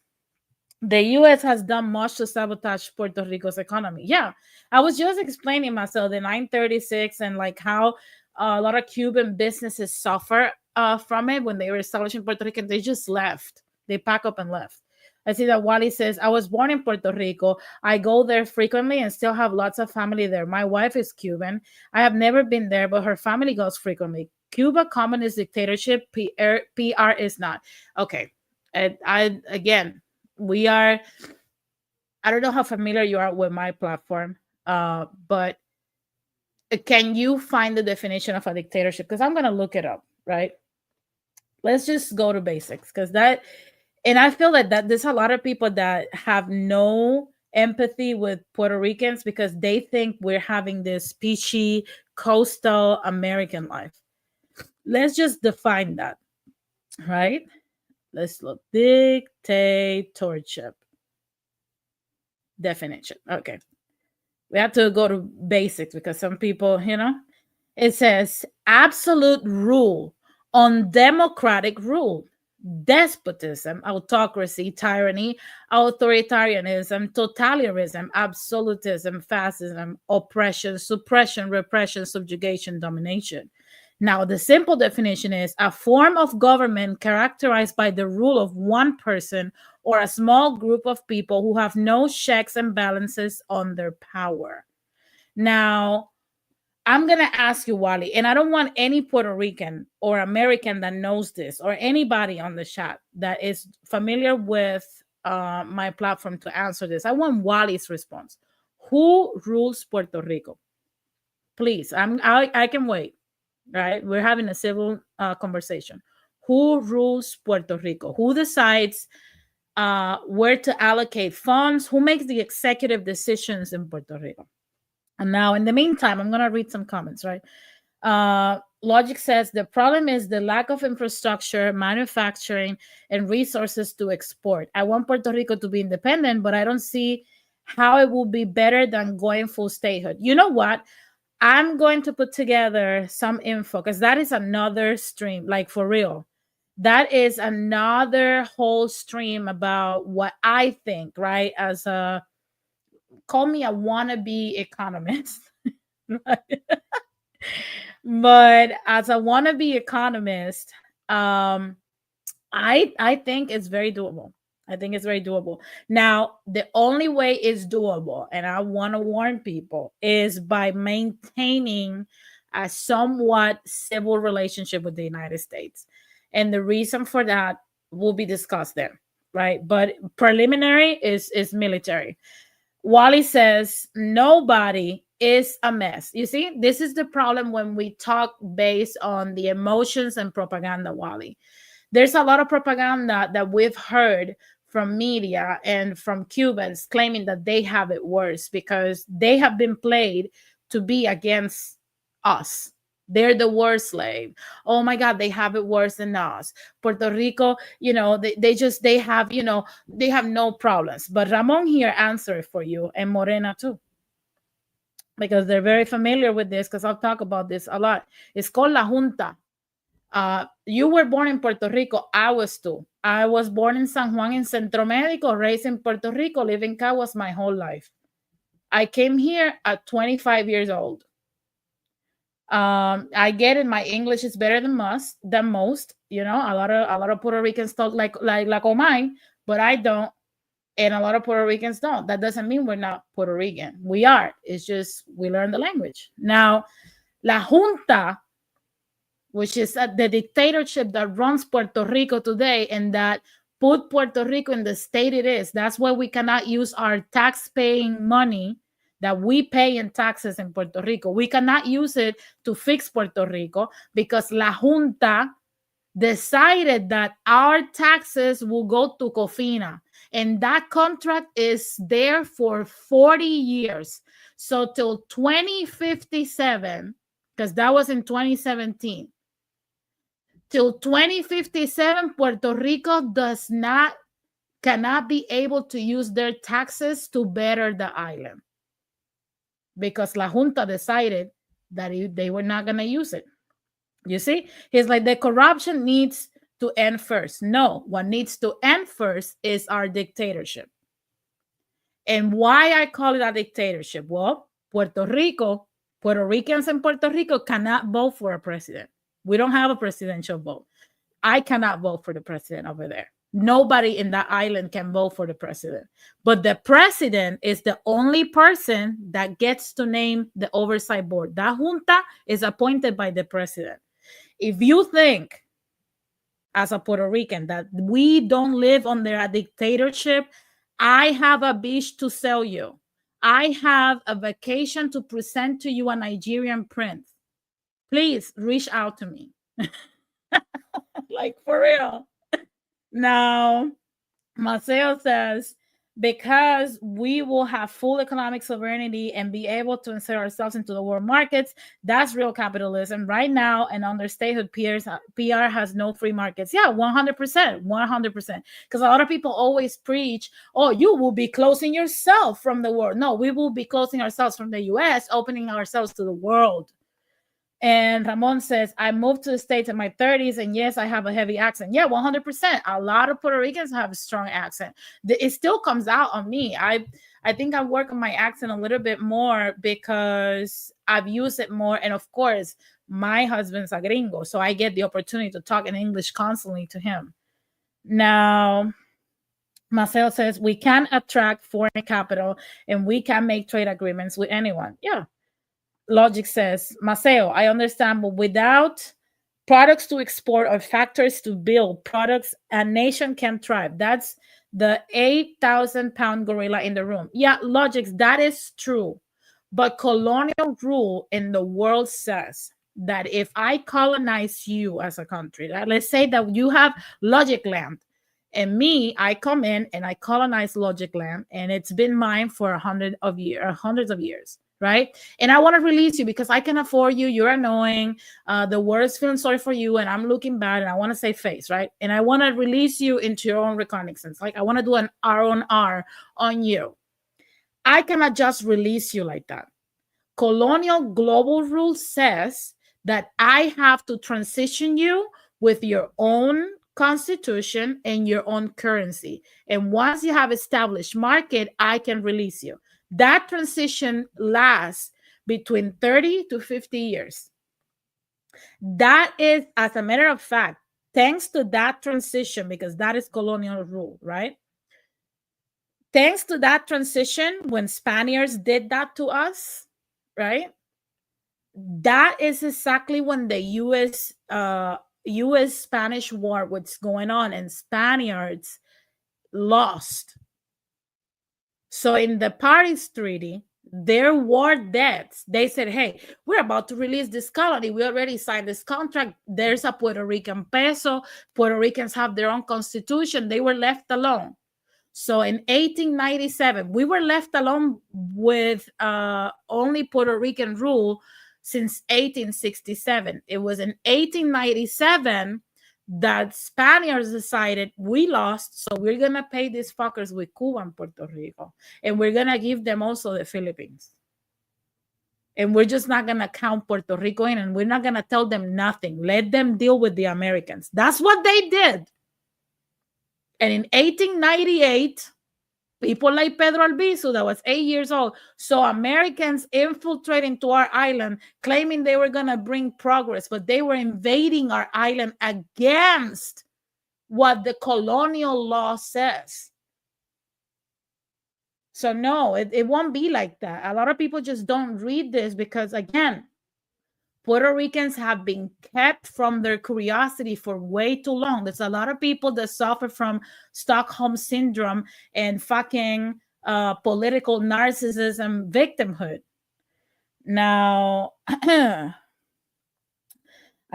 the US has done much to sabotage Puerto Rico's economy. Yeah, I was just explaining myself the 936 and like how a lot of Cuban businesses suffer from it when they were established in Puerto Rico. They just left. They pack up and left. I see that Wally says, I was born in Puerto Rico. I go there frequently and still have lots of family there. My wife is Cuban. I have never been there, but her family goes frequently. Cuba communist dictatorship, PR is not. Okay. Again, we are, I don't know how familiar you are with my platform, but can you find the definition of a dictatorship? Because I'm going to look it up, right? Let's just go to basics, because that, and I feel that there's a lot of people that have no empathy with Puerto Ricans because they think we're having this peachy coastal American life. Let's just define that, right? Let's look. Dictatorship definition. Okay. We have to go to basics because some people, it says absolute rule, undemocratic rule, despotism, autocracy, tyranny, authoritarianism, totalitarianism, absolutism, fascism, oppression, suppression, repression, subjugation, domination. Now, the simple definition is a form of government characterized by the rule of one person or a small group of people who have no checks and balances on their power. Now, I'm going to ask you, Wally, and I don't want any Puerto Rican or American that knows this or anybody on the chat that is familiar with my platform to answer this. I want Wally's response. Who rules Puerto Rico? Please, I can wait. Right? We're having a civil conversation. Who rules Puerto Rico? Who decides where to allocate funds? Who makes the executive decisions in Puerto Rico? And now, in the meantime, I'm going to read some comments, right? Logic says the problem is the lack of infrastructure, manufacturing, and resources to export. I want Puerto Rico to be independent, but I don't see how it will be better than going full statehood. You know what? I'm going to put together some info because that is another stream, like for real. That is another whole stream about what I think, right? As a, call me a wannabe economist. But as a wannabe economist, I think it's very doable. I think it's very doable. Now, the only way it's doable, and I want to warn people, is by maintaining a somewhat civil relationship with the United States. And the reason for that will be discussed there, right? But preliminary is military. Wally says nobody is a mess. You see, this is the problem when we talk based on the emotions and propaganda, Wally. There's a lot of propaganda that we've heard from media and from Cubans claiming that they have it worse because they have been played to be against us. They're the worst slave. Oh my God, they have it worse than us. Puerto Rico, they have no problems. But Ramon here answered for you, and Morena too, because they're very familiar with this because I'll talk about this a lot. It's called La Junta. You were born in Puerto Rico. I was too. I was born in San Juan in Centro Médico, raised in Puerto Rico, living in Caguas my whole life. I came here at 25 years old. I get it. My English is better than most. A lot of Puerto Ricans talk like Comay, but I don't. And a lot of Puerto Ricans don't. That doesn't mean we're not Puerto Rican. We are. It's just we learn the language. Now, La Junta, which is the dictatorship that runs Puerto Rico today and that put Puerto Rico in the state it is. That's why we cannot use our tax-paying money that we pay in taxes in Puerto Rico. We cannot use it to fix Puerto Rico because La Junta decided that our taxes will go to COFINA. And that contract is there for 40 years. So till 2057, because that was in 2017, till 2057, Puerto Rico cannot be able to use their taxes to better the island because La Junta decided that they were not going to use it. You see, he's like, the corruption needs to end first. No, what needs to end first is our dictatorship. And why I call it a dictatorship? Well, Puerto Ricans in Puerto Rico cannot vote for a president. We don't have a presidential vote. I cannot vote for the president over there. Nobody in that island can vote for the president. But the president is the only person that gets to name the oversight board. That junta is appointed by the president. If you think, as a Puerto Rican, that we don't live under a dictatorship, I have a beach to sell you. I have a vacation to present to you, a Nigerian prince. Please reach out to me. Like, for real. Now, Maceo says, because we will have full economic sovereignty and be able to insert ourselves into the world markets, that's real capitalism. Right now, and under statehood PR has no free markets. Yeah, 100%, 100%. Because a lot of people always preach, oh, you will be closing yourself from the world. No, we will be closing ourselves from the US, opening ourselves to the world. And Ramon says, I moved to the States in my 30s, and yes, I have a heavy accent. Yeah, 100%. A lot of Puerto Ricans have a strong accent. It still comes out on me. I think I work on my accent a little bit more because I've used it more. And of course, my husband's a gringo, so I get the opportunity to talk in English constantly to him. Now, Marcel says, we can attract foreign capital and we can make trade agreements with anyone. Yeah. Logic says, Maceo, I understand, but without products to export or factories to build products, a nation can thrive. That's the 8,000-pound gorilla in the room. Yeah, Logic, that is true. But colonial rule in the world says that if I colonize you as a country, let's say that you have Logic land, and me, I come in and I colonize Logic land, and it's been mine for hundreds of years. Right? And I want to release you because I can afford you. You're annoying. The world's feeling sorry for you, and I'm looking bad, and I want to save face, right? And I want to release you into your own reconnaissance. Like, I want to do an R on you. I cannot just release you like that. Colonial global rule says that I have to transition you with your own constitution and your own currency. And once you have established market, I can release you. That transition lasts between 30 to 50 years. That is, as a matter of fact, thanks to that transition, because that is colonial rule, right? Thanks to that transition, when Spaniards did that to us, right? That is exactly when the U.S.-Spanish war was going on, and Spaniards lost. So in the Paris Treaty, their war debts, they said, hey, we're about to release this colony. We already signed this contract. There's a Puerto Rican peso. Puerto Ricans have their own constitution. They were left alone. So in 1897, we were left alone with only Puerto Rican rule since 1867. It was in 1897 that Spaniards decided we lost, so we're gonna pay these fuckers with Cuba and Puerto Rico, and we're gonna give them also the Philippines, and we're just not gonna count Puerto Rico in, and we're not gonna tell them nothing. Let them deal with the Americans. That's what they did. And in 1898, people like Pedro Albizu, that was 8 years old, saw Americans infiltrate into our island, claiming they were going to bring progress, but they were invading our island against what the colonial law says. So no, it won't be like that. A lot of people just don't read this because, again, Puerto Ricans have been kept from their curiosity for way too long. There's a lot of people that suffer from Stockholm syndrome and fucking political narcissism victimhood. Now,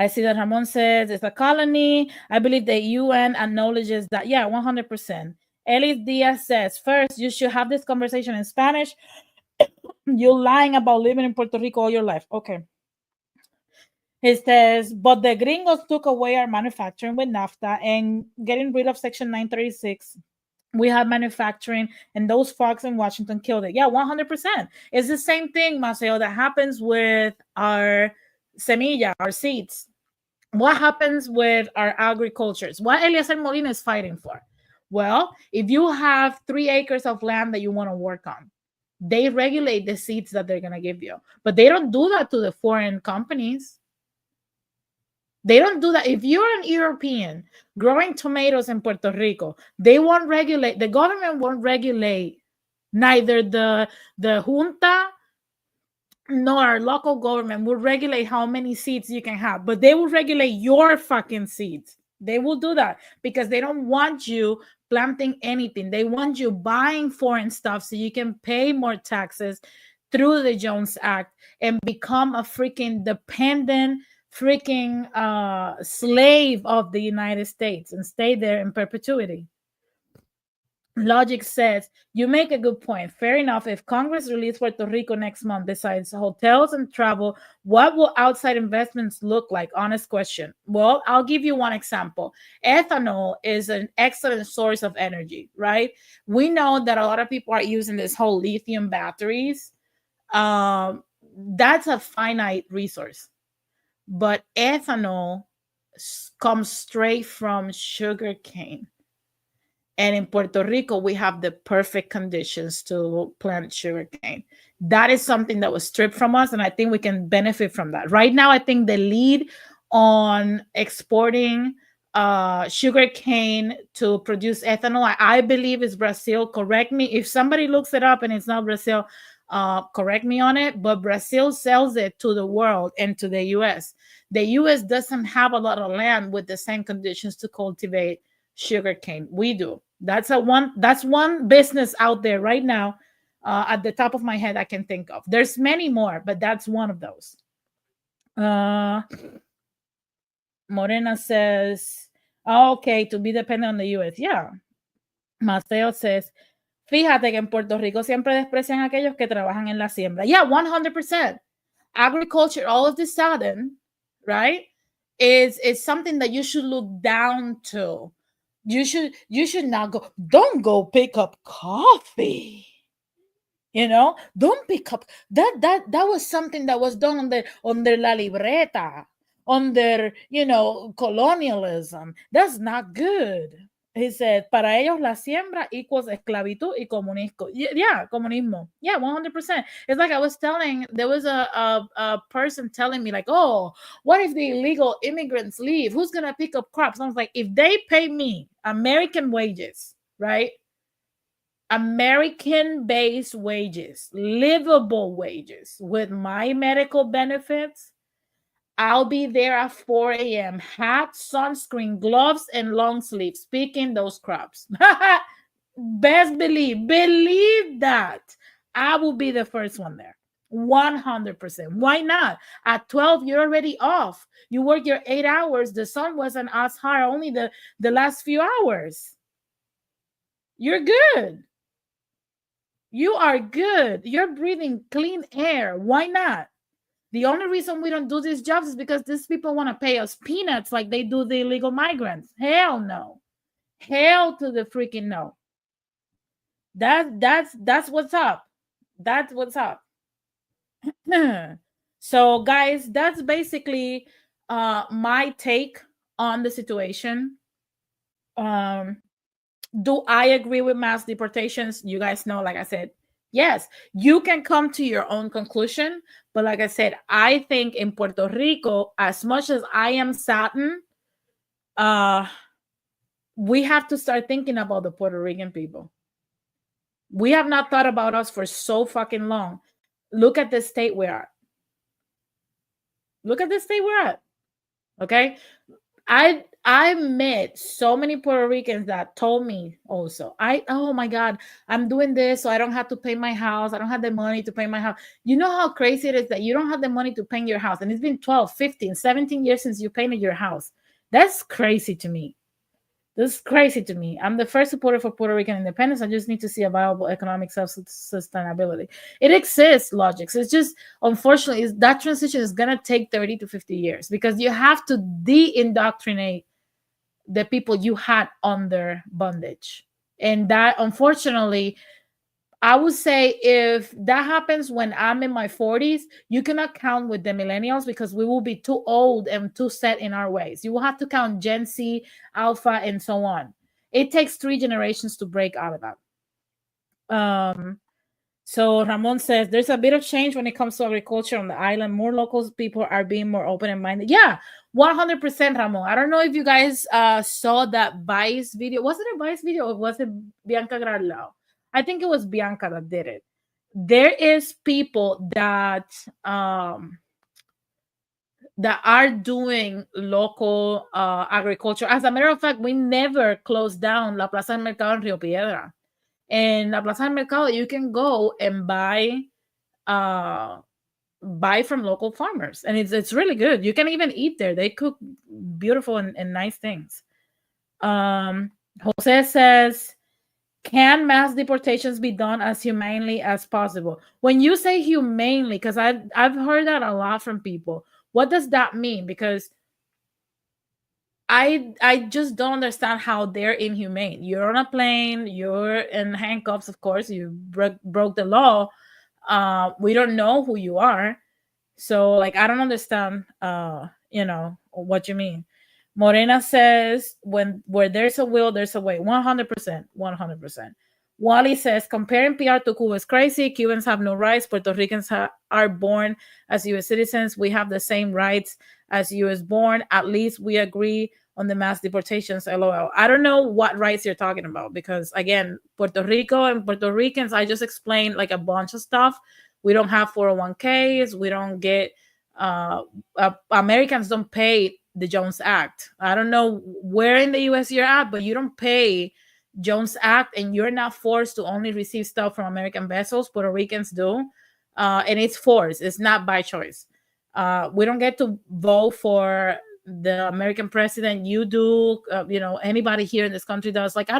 I see that Ramon says it's a colony. I believe the UN acknowledges that. Yeah, 100%. Elis Diaz says, first, you should have this conversation in Spanish. You're lying about living in Puerto Rico all your life. Okay. He says, but the gringos took away our manufacturing with NAFTA and getting rid of Section 936. We have manufacturing, and those folks in Washington killed it. Yeah, 100%. It's the same thing, Maceo, that happens with our semilla, our seeds. What happens with our agricultures? What Eliezer Molina is fighting for? Well, if you have 3 acres of land that you want to work on, they regulate the seeds that they're going to give you. But they don't do that to the foreign companies. They don't do that. If you're an European growing tomatoes in Puerto Rico, they won't regulate, the government won't regulate, neither the junta nor our local government will regulate how many seeds you can have, but they will regulate your fucking seeds. They will do that because they don't want you planting anything. They want you buying foreign stuff so you can pay more taxes through the Jones Act and become a freaking dependent freaking slave of the United States and stay there in perpetuity. Logic says, you make a good point. Fair enough. If Congress releases Puerto Rico next month, besides hotels and travel, what will outside investments look like? Honest question. Well, I'll give you one example. Ethanol is an excellent source of energy, right? We know that a lot of people are using this whole lithium batteries. That's a finite resource. But ethanol comes straight from sugar cane. And in Puerto Rico, we have the perfect conditions to plant sugarcane. That is something that was stripped from us, and I think we can benefit from that. Right now, I think the lead on exporting sugarcane to produce ethanol, I believe, is Brazil. Correct me. If somebody looks it up and it's not Brazil, correct me on it. But Brazil sells it to the world and to the U.S. The U.S. doesn't have a lot of land with the same conditions to cultivate sugarcane. We do. That's one business out there right now at the top of my head I can think of. There's many more, but that's one of those. Morena says, okay, to be dependent on the U.S. Yeah. Mateo says, fíjate que en Puerto Rico siempre desprecian a aquellos que trabajan en la siembra. Yeah, 100%. Agriculture, all of the sudden, right, is something that you should look down to. You should not go. Don't go pick up coffee. Don't pick up that was something that was done under la libreta, under colonialism. That's not good. He said, para ellos la siembra equals esclavitud y comunismo. Yeah, comunismo. Yeah, 100%. It's like I was telling, there was a person telling me like, oh, what if the illegal immigrants leave? Who's going to pick up crops? And I was like, if they pay me American wages, right? American-based wages, livable wages with my medical benefits, I'll be there at 4 a.m. Hat, sunscreen, gloves, and long sleeves, picking those crops. Best believe that. I will be the first one there. 100%. Why not? At 12, you're already off. You work your 8 hours. The sun wasn't as high only the last few hours. You're good. You are good. You're breathing clean air. Why not? The only reason we don't do these jobs is because these people want to pay us peanuts like they do the illegal migrants. Hell no. Hell to the freaking no. That's what's up. That's what's up. So, guys, that's basically my take on the situation. Do I agree with mass deportations? You guys know, like I said, yes, you can come to your own conclusion. But like I said, I think in Puerto Rico, as much as I am saddened, we have to start thinking about the Puerto Rican people. We have not thought about us for so fucking long. Look at the state we're at. Look at the state we're at. Okay. I met so many Puerto Ricans that told me also, oh my God, I'm doing this so I don't have to pay my house. I don't have the money to pay my house. You know how crazy it is that you don't have the money to pay your house. And it's been 12, 15, 17 years since you painted your house. That's crazy to me. This is crazy to me. I'm the first supporter for Puerto Rican independence. I just need to see a viable economic self-sustainability. It exists, logics. It's just, unfortunately, that transition is going to take 30 to 50 years because you have to de-indoctrinate the people you had under bondage. And that, unfortunately, I would say if that happens when I'm in my 40s, you cannot count with the millennials because we will be too old and too set in our ways. You will have to count Gen Z, Alpha, and so on. It takes 3 generations to break out of that. So Ramon says there's a bit of change when it comes to agriculture on the island. More local people are being more open and minded. Yeah, 100%, Ramon. I don't know if you guys saw that Vice video. Was it a Vice video or was it Bianca Grarlao? I think it was Bianca that did it. There is people that that are doing local agriculture. As a matter of fact, we never closed down La Plaza del Mercado en Rio Piedra. And La Plaza del Mercado, you can go and buy from local farmers, and it's really good. You can even eat there. They cook beautiful and nice things. Jose says, can mass deportations be done as humanely as possible? When you say humanely, because I've heard that a lot from people, what does that mean? Because I just don't understand how they're inhumane. You're on a plane, you're in handcuffs, of course, you broke the law. We don't know who you are. So like I don't understand what you mean. Morena says where there's a will, there's a way. 100%. 100%. Wally says comparing PR to Cuba is crazy. Cubans have no rights. Puerto Ricans are born as U.S. citizens. We have the same rights as U.S. born. At least we agree on the mass deportations. LOL. I don't know what rights you're talking about because again, Puerto Rico and Puerto Ricans, I just explained like a bunch of stuff. We don't have 401ks. We don't get Americans don't pay the Jones Act. I don't know where in the U.S. you're at, but you don't pay Jones Act, and you're not forced to only receive stuff from American vessels. Puerto Ricans do, and it's forced. It's not by choice. We don't get to vote for the American president. You do, anybody here in this country does. Like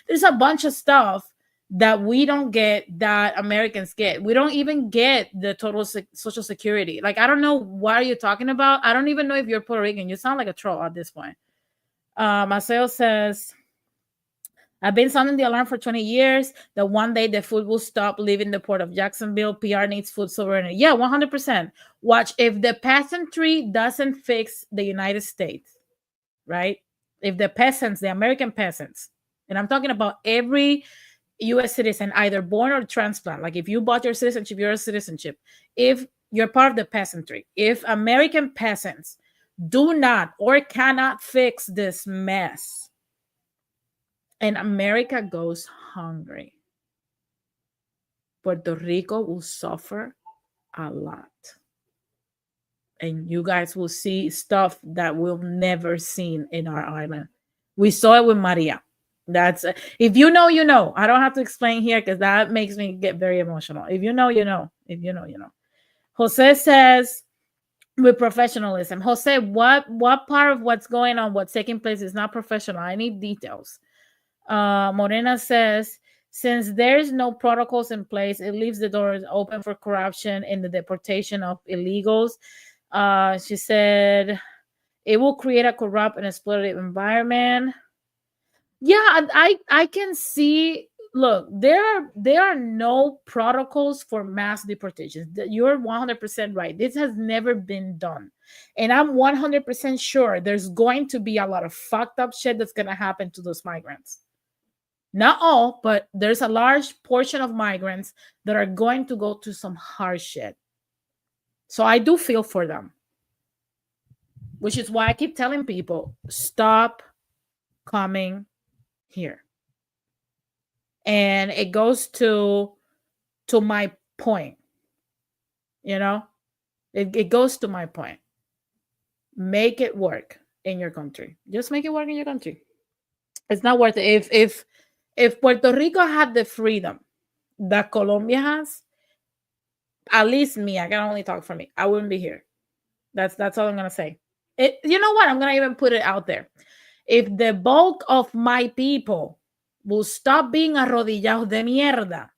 there's a bunch of stuff that we don't get that Americans get. We don't even get the total social security. Like, I don't know what are you talking about. I don't even know if you're Puerto Rican. You sound like a troll at this point. Marcel says, I've been sounding the alarm for 20 years that one day the food will stop leaving the port of Jacksonville. PR needs food sovereignty. Yeah, 100%. Watch, if the peasantry doesn't fix the United States, right? If the peasants, the American peasants, and I'm talking about every U.S. citizen, either born or transplant, like if you bought your citizenship, you're a citizenship. If you're part of the peasantry, if American peasants do not or cannot fix this mess, and America goes hungry, Puerto Rico will suffer a lot. And you guys will see stuff that we've never seen in our island. We saw it with Maria. That's if you know, you know. I don't have to explain here because that makes me get very emotional. If you know, you know. If you know, you know. Jose says, with professionalism. Jose, what part of what's going on, what's taking place is not professional? I need details. Morena says, since there's no protocols in place, it leaves the doors open for corruption in the deportation of illegals. She said, it will create a corrupt and exploitative environment. Yeah, I can see. Look, there are no protocols for mass deportations. You're 100% right. This has never been done. And I'm 100% sure there's going to be a lot of fucked up shit that's going to happen to those migrants. Not all, but there's a large portion of migrants that are going to go through some harsh shit. So I do feel for them. Which is why I keep telling people, stop coming here. And it goes to my point. You know, it goes to my point. Make it work in your country. Just make it work in your country. It's not worth it. If Puerto Rico had the freedom that Colombia has, at least me, I can only talk for me, I wouldn't be here. That's all I'm gonna say. You know what? I'm gonna even put it out there. If the bulk of my people will stop being arrodillados de mierda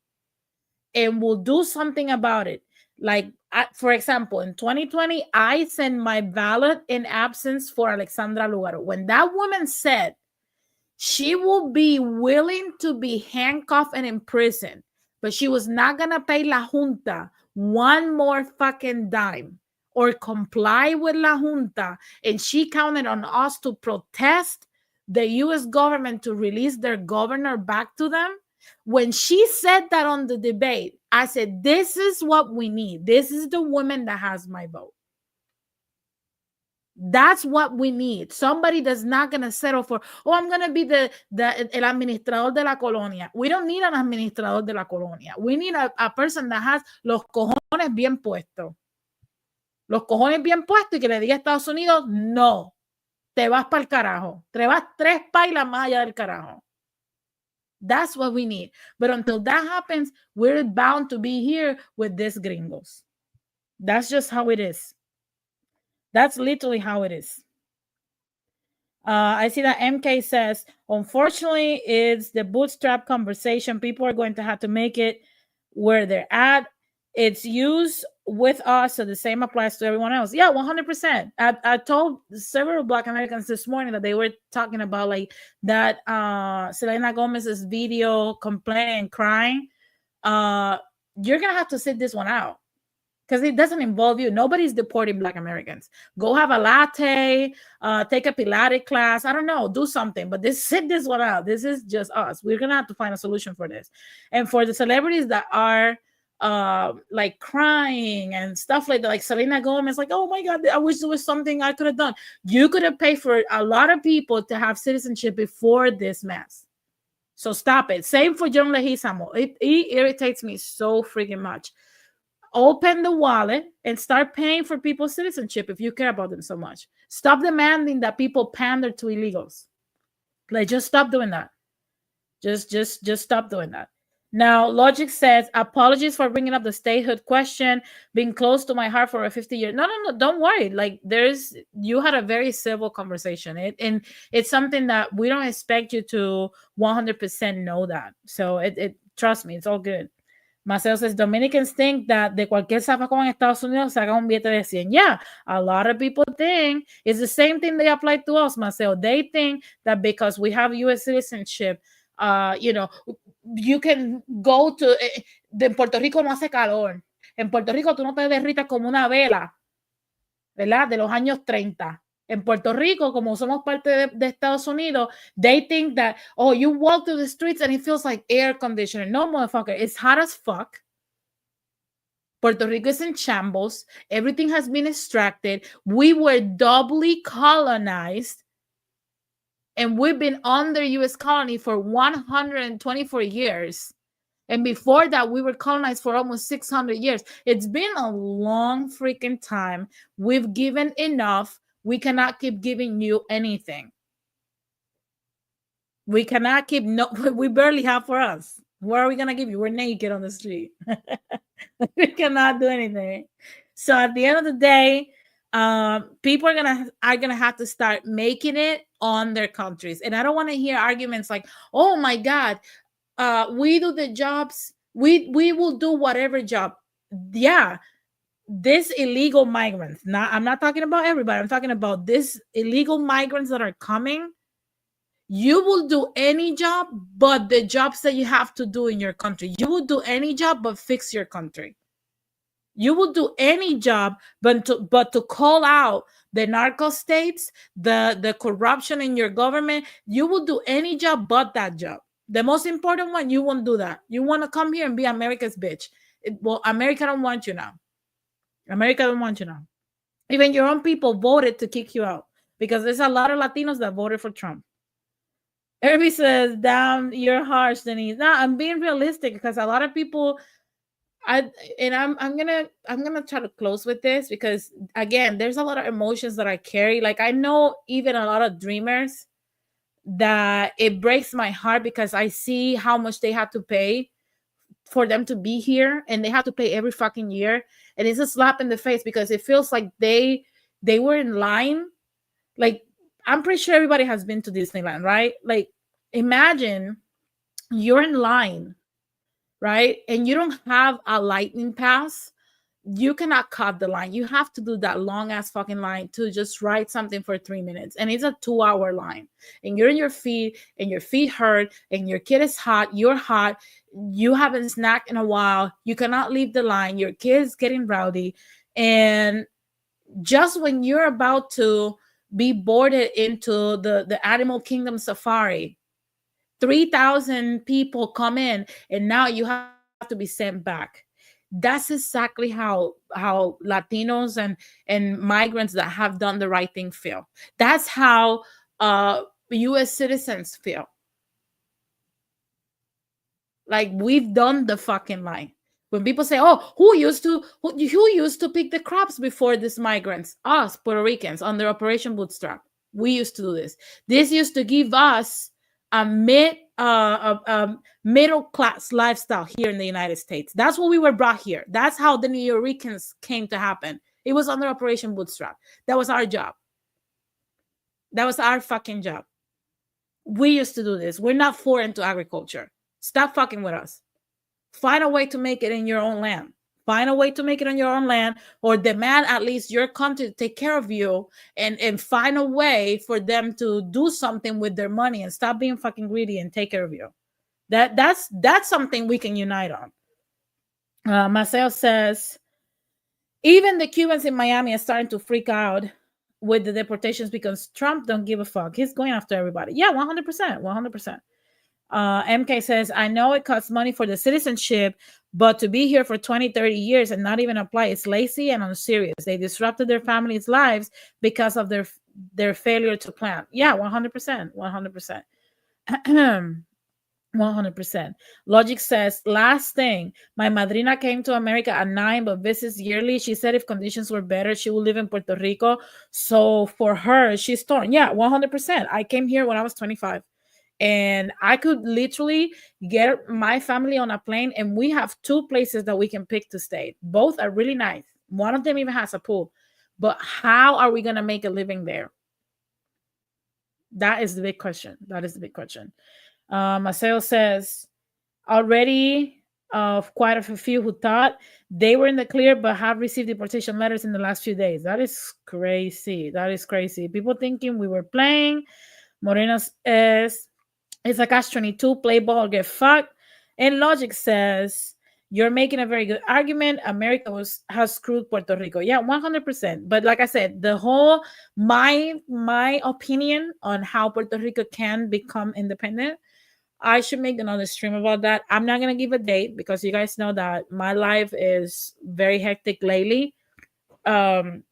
and will do something about it, like for example, in 2020, I sent my ballot in absence for Alexandra Lugaro. When that woman said she will be willing to be handcuffed and imprisoned, but she was not gonna pay La Junta one more fucking dime or comply with La Junta, and she counted on us to protest the U.S. government to release their governor back to them. When she said that on the debate, I said, this is what we need. This is the woman that has my vote. That's what we need. Somebody that's not going to settle for, oh, I'm going to be el administrador de la colonia. We don't need an administrador de la colonia. We need a person that has los cojones bien puestos. Los cojones bien puestos y que le diga a Estados Unidos, no, te vas para el carajo. Te vas 3 pailas más allá del carajo. That's what we need. But until that happens, we're bound to be here with these gringos. That's just how it is. That's literally how it is. I see that MK says, unfortunately, it's the bootstrap conversation. People are going to have to make it where they're at. It's used with us, so the same applies to everyone else. Yeah, 100%. I told several Black Americans this morning that they were talking about like that Selena Gomez's video complaining and crying. You're going to have to sit this one out. Because it doesn't involve you. Nobody's deporting Black Americans. Go have a latte, take a Pilates class. I don't know, do something. But sit this one out. This is just us. We're going to have to find a solution for this. And for the celebrities that are like crying and stuff like that, like Selena Gomez, like, oh my God, I wish there was something I could have done. You could have paid for a lot of people to have citizenship before this mess. So stop it. Same for John Leguizamo. It irritates me so freaking much. Open the wallet and start paying for people's citizenship if you care about them so much. Stop demanding that people pander to illegals. Like, just stop doing that. Just stop doing that. Now, Logic says, apologies for bringing up the statehood question, being close to my heart for a 50 years. No, don't worry. Like, you had a very civil conversation. And it's something that we don't expect you to 100% know that. So trust me, it's all good. Maceo says, Dominicans think that de cualquier zafacón en Estados Unidos saca un billete de 100. Yeah, a lot of people think it's the same thing they apply to us, Maceo. They think that because we have U.S. citizenship, you can go to... En Puerto Rico no hace calor. En Puerto Rico tú no te derritas como una vela, ¿verdad? De los años 30. En Puerto Rico, como somos parte de Estados Unidos, they think that, oh, you walk through the streets and it feels like air conditioning. No, motherfucker, it's hot as fuck. Puerto Rico is in shambles. Everything has been extracted. We were doubly colonized, and we've been under U.S. colony for 124 years. And before that, we were colonized for almost 600 years. It's been a long freaking time. We've given enough. We cannot keep giving you anything. We cannot keep, we barely have for us. What are we going to give you? We're naked on the street. We cannot do anything. So at the end of the day, people are gonna have to start making it on their countries. And I don't want to hear arguments like, oh my God, we do the jobs. We will do whatever job. Yeah. This illegal migrants, I'm not talking about everybody. I'm talking about this illegal migrants that are coming. You will do any job, but the jobs that you have to do in your country. You will do any job, but fix your country. You will do any job, but to call out the narco states, the corruption in your government. You will do any job, but that job. The most important one, you won't do that. You want to come here and be America's bitch. Well, America don't want you now. America don't want you now. Even your own people voted to kick you out because there's a lot of Latinos that voted for Trump. Irby says, "Damn, you're harsh, Denise." No, I'm being realistic because a lot of people. I'm gonna try to close with this because again, there's a lot of emotions that I carry. Like I know even a lot of dreamers that it breaks my heart because I see how much they have to pay for them to be here, and they have to pay every fucking year, and it's a slap in the face because it feels like they were in line. Like I'm pretty sure everybody has been to Disneyland, right? Like imagine you're in line, right? And you don't have a lightning pass. You cannot cut the line. You have to do that long ass fucking line to just write something for 3 minutes. And it's a 2 hour line. And you're in your feet and your feet hurt and your kid is hot. You're hot. You haven't snacked in a while. You cannot leave the line. Your kid's getting rowdy. And just when you're about to be boarded into the Animal Kingdom safari, 3,000 people come in and now you have to be sent back. That's exactly how Latinos and migrants that have done the right thing feel. That's how US citizens feel. Like we've done the fucking line. When people say, "Oh, who used to pick the crops before these migrants?" Us, Puerto Ricans, under Operation Bootstrap. We used to do this. This used to give us a middle class lifestyle here in the United States. That's what we were brought here. That's how the New Yorkers came to happen. It was under Operation Bootstrap. That was our job. That was our fucking job. We used to do this. We're not foreign to agriculture. Stop fucking with us. Find a way to make it in your own land. Find a way to make it on your own land, or demand at least your country to take care of you, and find a way for them to do something with their money and stop being fucking greedy and take care of you. That's something we can unite on. Marcel says, even the Cubans in Miami are starting to freak out with the deportations because Trump don't give a fuck. He's going after everybody. Yeah, 100%. 100%. MK says, I know it costs money for the citizenship, but to be here for 20, 30 years and not even apply, it's lazy and unserious. They disrupted their families' lives because of their failure to plan. Yeah, 100%. 100%. 100%. Logic says, last thing, my madrina came to America at 9 but visits yearly. She said if conditions were better, she would live in Puerto Rico. So for her, she's torn. Yeah, 100%. I came here when I was 25. And I could literally get my family on a plane, and we have 2 places that we can pick to stay. Both are really nice. One of them even has a pool. But how are we going to make a living there? That is the big question. That is the big question. Marcel says, already quite a few who thought they were in the clear but have received deportation letters in the last few days. That is crazy. That is crazy. People thinking we were playing. Moreno says, it's a catch-22, play ball, get fucked. And Logic says, you're making a very good argument. America has screwed Puerto Rico. Yeah, 100%. But like I said, the whole, my opinion on how Puerto Rico can become independent, I should make another stream about that. I'm not going to give a date because you guys know that my life is very hectic lately. But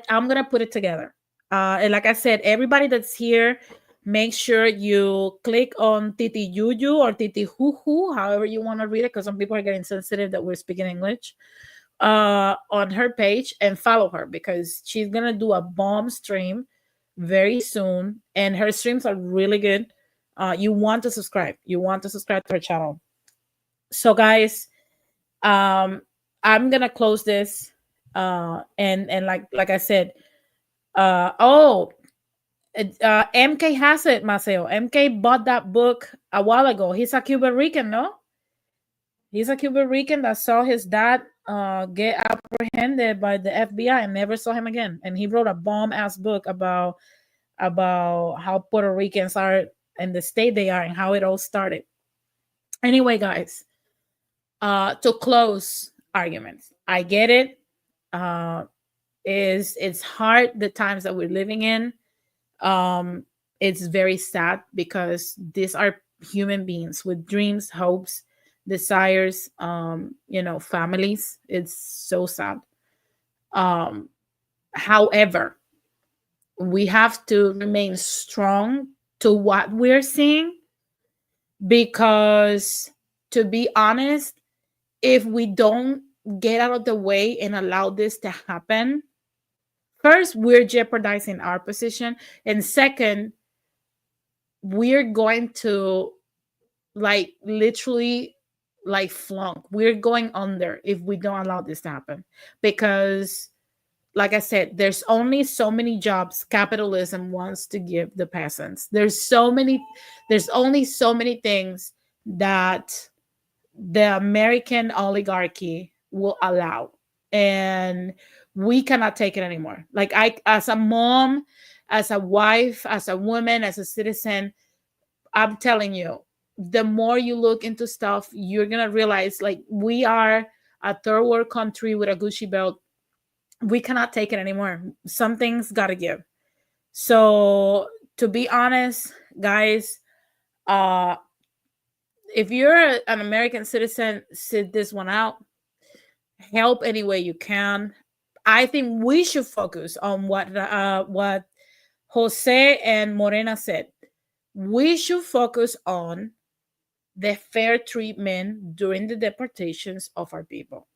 I'm going to put it together. And like I said, everybody that's here, make sure you click on Titi Yuyu or Titi Huhu, however you want to read it, because some people are getting sensitive that we're speaking English, on her page, and follow her because she's going to do a bomb stream very soon. And her streams are really good. You want to subscribe. You want to subscribe to her channel. So guys, I'm going to close this. And like I said, MK has it, Maceo. MK bought that book a while ago. He's a Cuban Rican, no? He's a Cuban Rican that saw his dad get apprehended by the FBI and never saw him again. And he wrote a bomb-ass book about how Puerto Ricans are in the state they are and how it all started. Anyway, guys, to close arguments, I get it. It's hard, the times that we're living in. It's very sad because these are human beings with dreams, hopes, desires, families. It's so sad. However, we have to remain strong to what we're seeing, because to be honest, if we don't get out of the way and allow this to happen, first, we're jeopardizing our position. And second, we're going to like literally like flunk. We're going under if we don't allow this to happen. Because like I said, there's only so many jobs capitalism wants to give the peasants. There's only so many things that the American oligarchy will allow. And we cannot take it anymore. Like, I, as a mom, as a wife, as a woman, as a citizen, I'm telling you, the more you look into stuff, you're gonna realize like we are a third world country with a Gucci belt. We cannot take it anymore. Something's gotta give. So to be honest, guys, uh if you're an American citizen, sit this one out. Help any way you can. I think we should focus on what Jose and Morena said. We should focus on the fair treatment during the deportations of our people.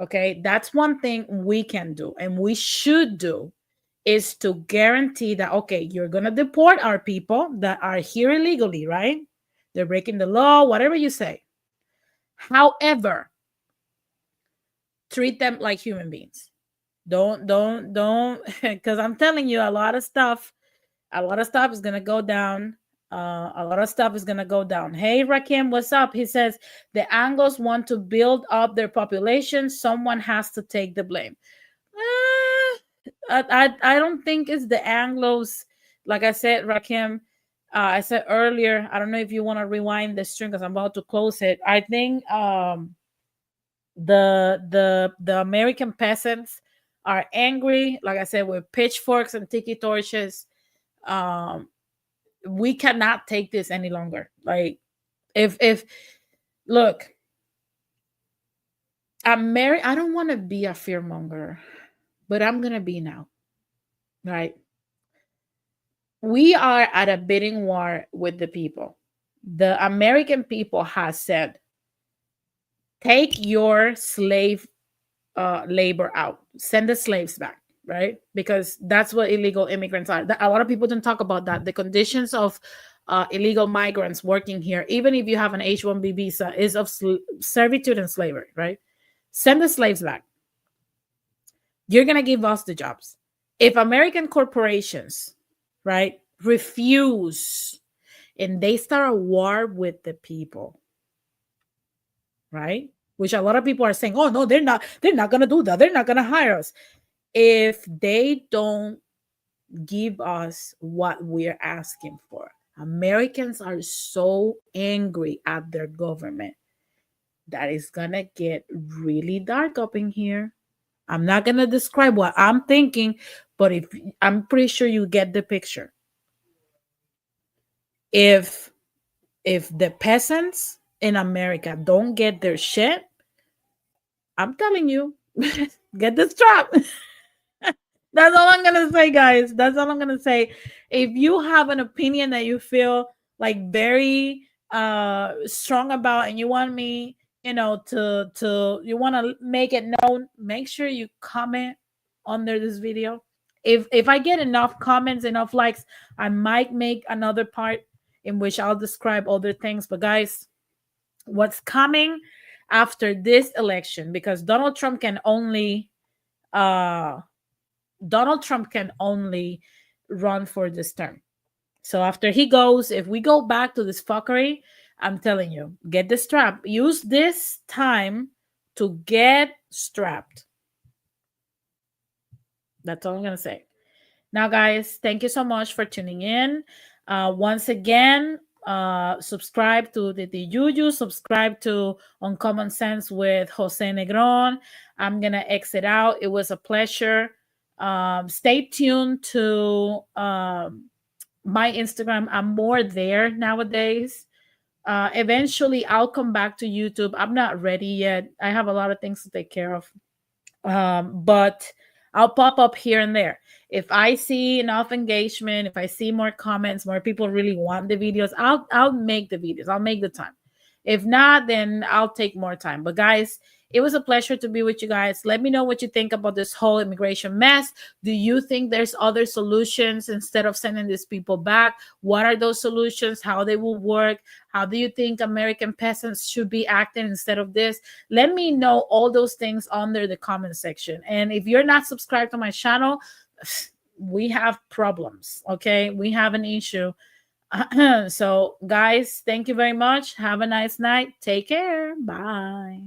Okay, that's one thing we can do and we should do, is to guarantee that, okay, you're going to deport our people that are here illegally, right? They're breaking the law, whatever you say. However, treat them like human beings. Don't, because I'm telling you, a lot of stuff is going to go down. A lot of stuff is going to go down. Hey, Rakim, what's up? He says, the Anglos want to build up their population. Someone has to take the blame. I don't think it's the Anglos. Like I said, Rakim, I said earlier, I don't know if you want to rewind the stream because I'm about to close it. I think the American peasants are angry, like I said, with pitchforks and tiki torches. We cannot take this any longer. Like, if look, I'm married. I don't want to be a fearmonger, but I'm gonna be now. Right? We are at a bidding war with the people. The American people has said, take your slave labor out, send the slaves back, right? Because that's what illegal immigrants are. A lot of people don't talk about that. The conditions of illegal migrants working here, even if you have an H-1B visa, is of servitude and slavery, right? Send the slaves back. You're going to give us the jobs. If American corporations, right, refuse and they start a war with the people, right? Which a lot of people are saying, oh, no, they're not going to do that. They're not going to hire us. If they don't give us what we're asking for, Americans are so angry at their government that it's going to get really dark up in here. I'm not going to describe what I'm thinking, but if I'm pretty sure you get the picture. If the peasants in America don't get their shit, I'm telling you, get the strap. That's all I'm going to say, guys. That's all I'm going to say. If you have an opinion that you feel like very strong about and you want me, you know, you want to make it known, make sure you comment under this video. If I get enough comments, enough likes, I might make another part in which I'll describe other things. But guys, what's coming after this election, because Donald Trump can only run for this term. So after he goes, if we go back to this fuckery, I'm telling you, get the strap. Use this time to get strapped. That's all I'm going to say. Now, guys, thank you so much for tuning in. Once again, subscribe to the Yuyu, subscribe to Uncommon Sense with Jose Negron. I'm going to exit out. It was a pleasure. Stay tuned to my Instagram. I'm more there nowadays. Eventually, I'll come back to YouTube. I'm not ready yet. I have a lot of things to take care of. But I'll pop up here and there. If I see enough engagement, if I see more comments, more people really want the videos, I'll make the videos. I'll make the time. If not, then I'll take more time. But guys, it was a pleasure to be with you guys. Let me know what you think about this whole immigration mess. Do you think there's other solutions instead of sending these people back? What are those solutions? How they will work? How do you think American peasants should be acting instead of this? Let me know all those things under the comment section. And if you're not subscribed to my channel, we have problems, okay? We have an issue. So, guys, thank you very much. Have a nice night. Take care. Bye.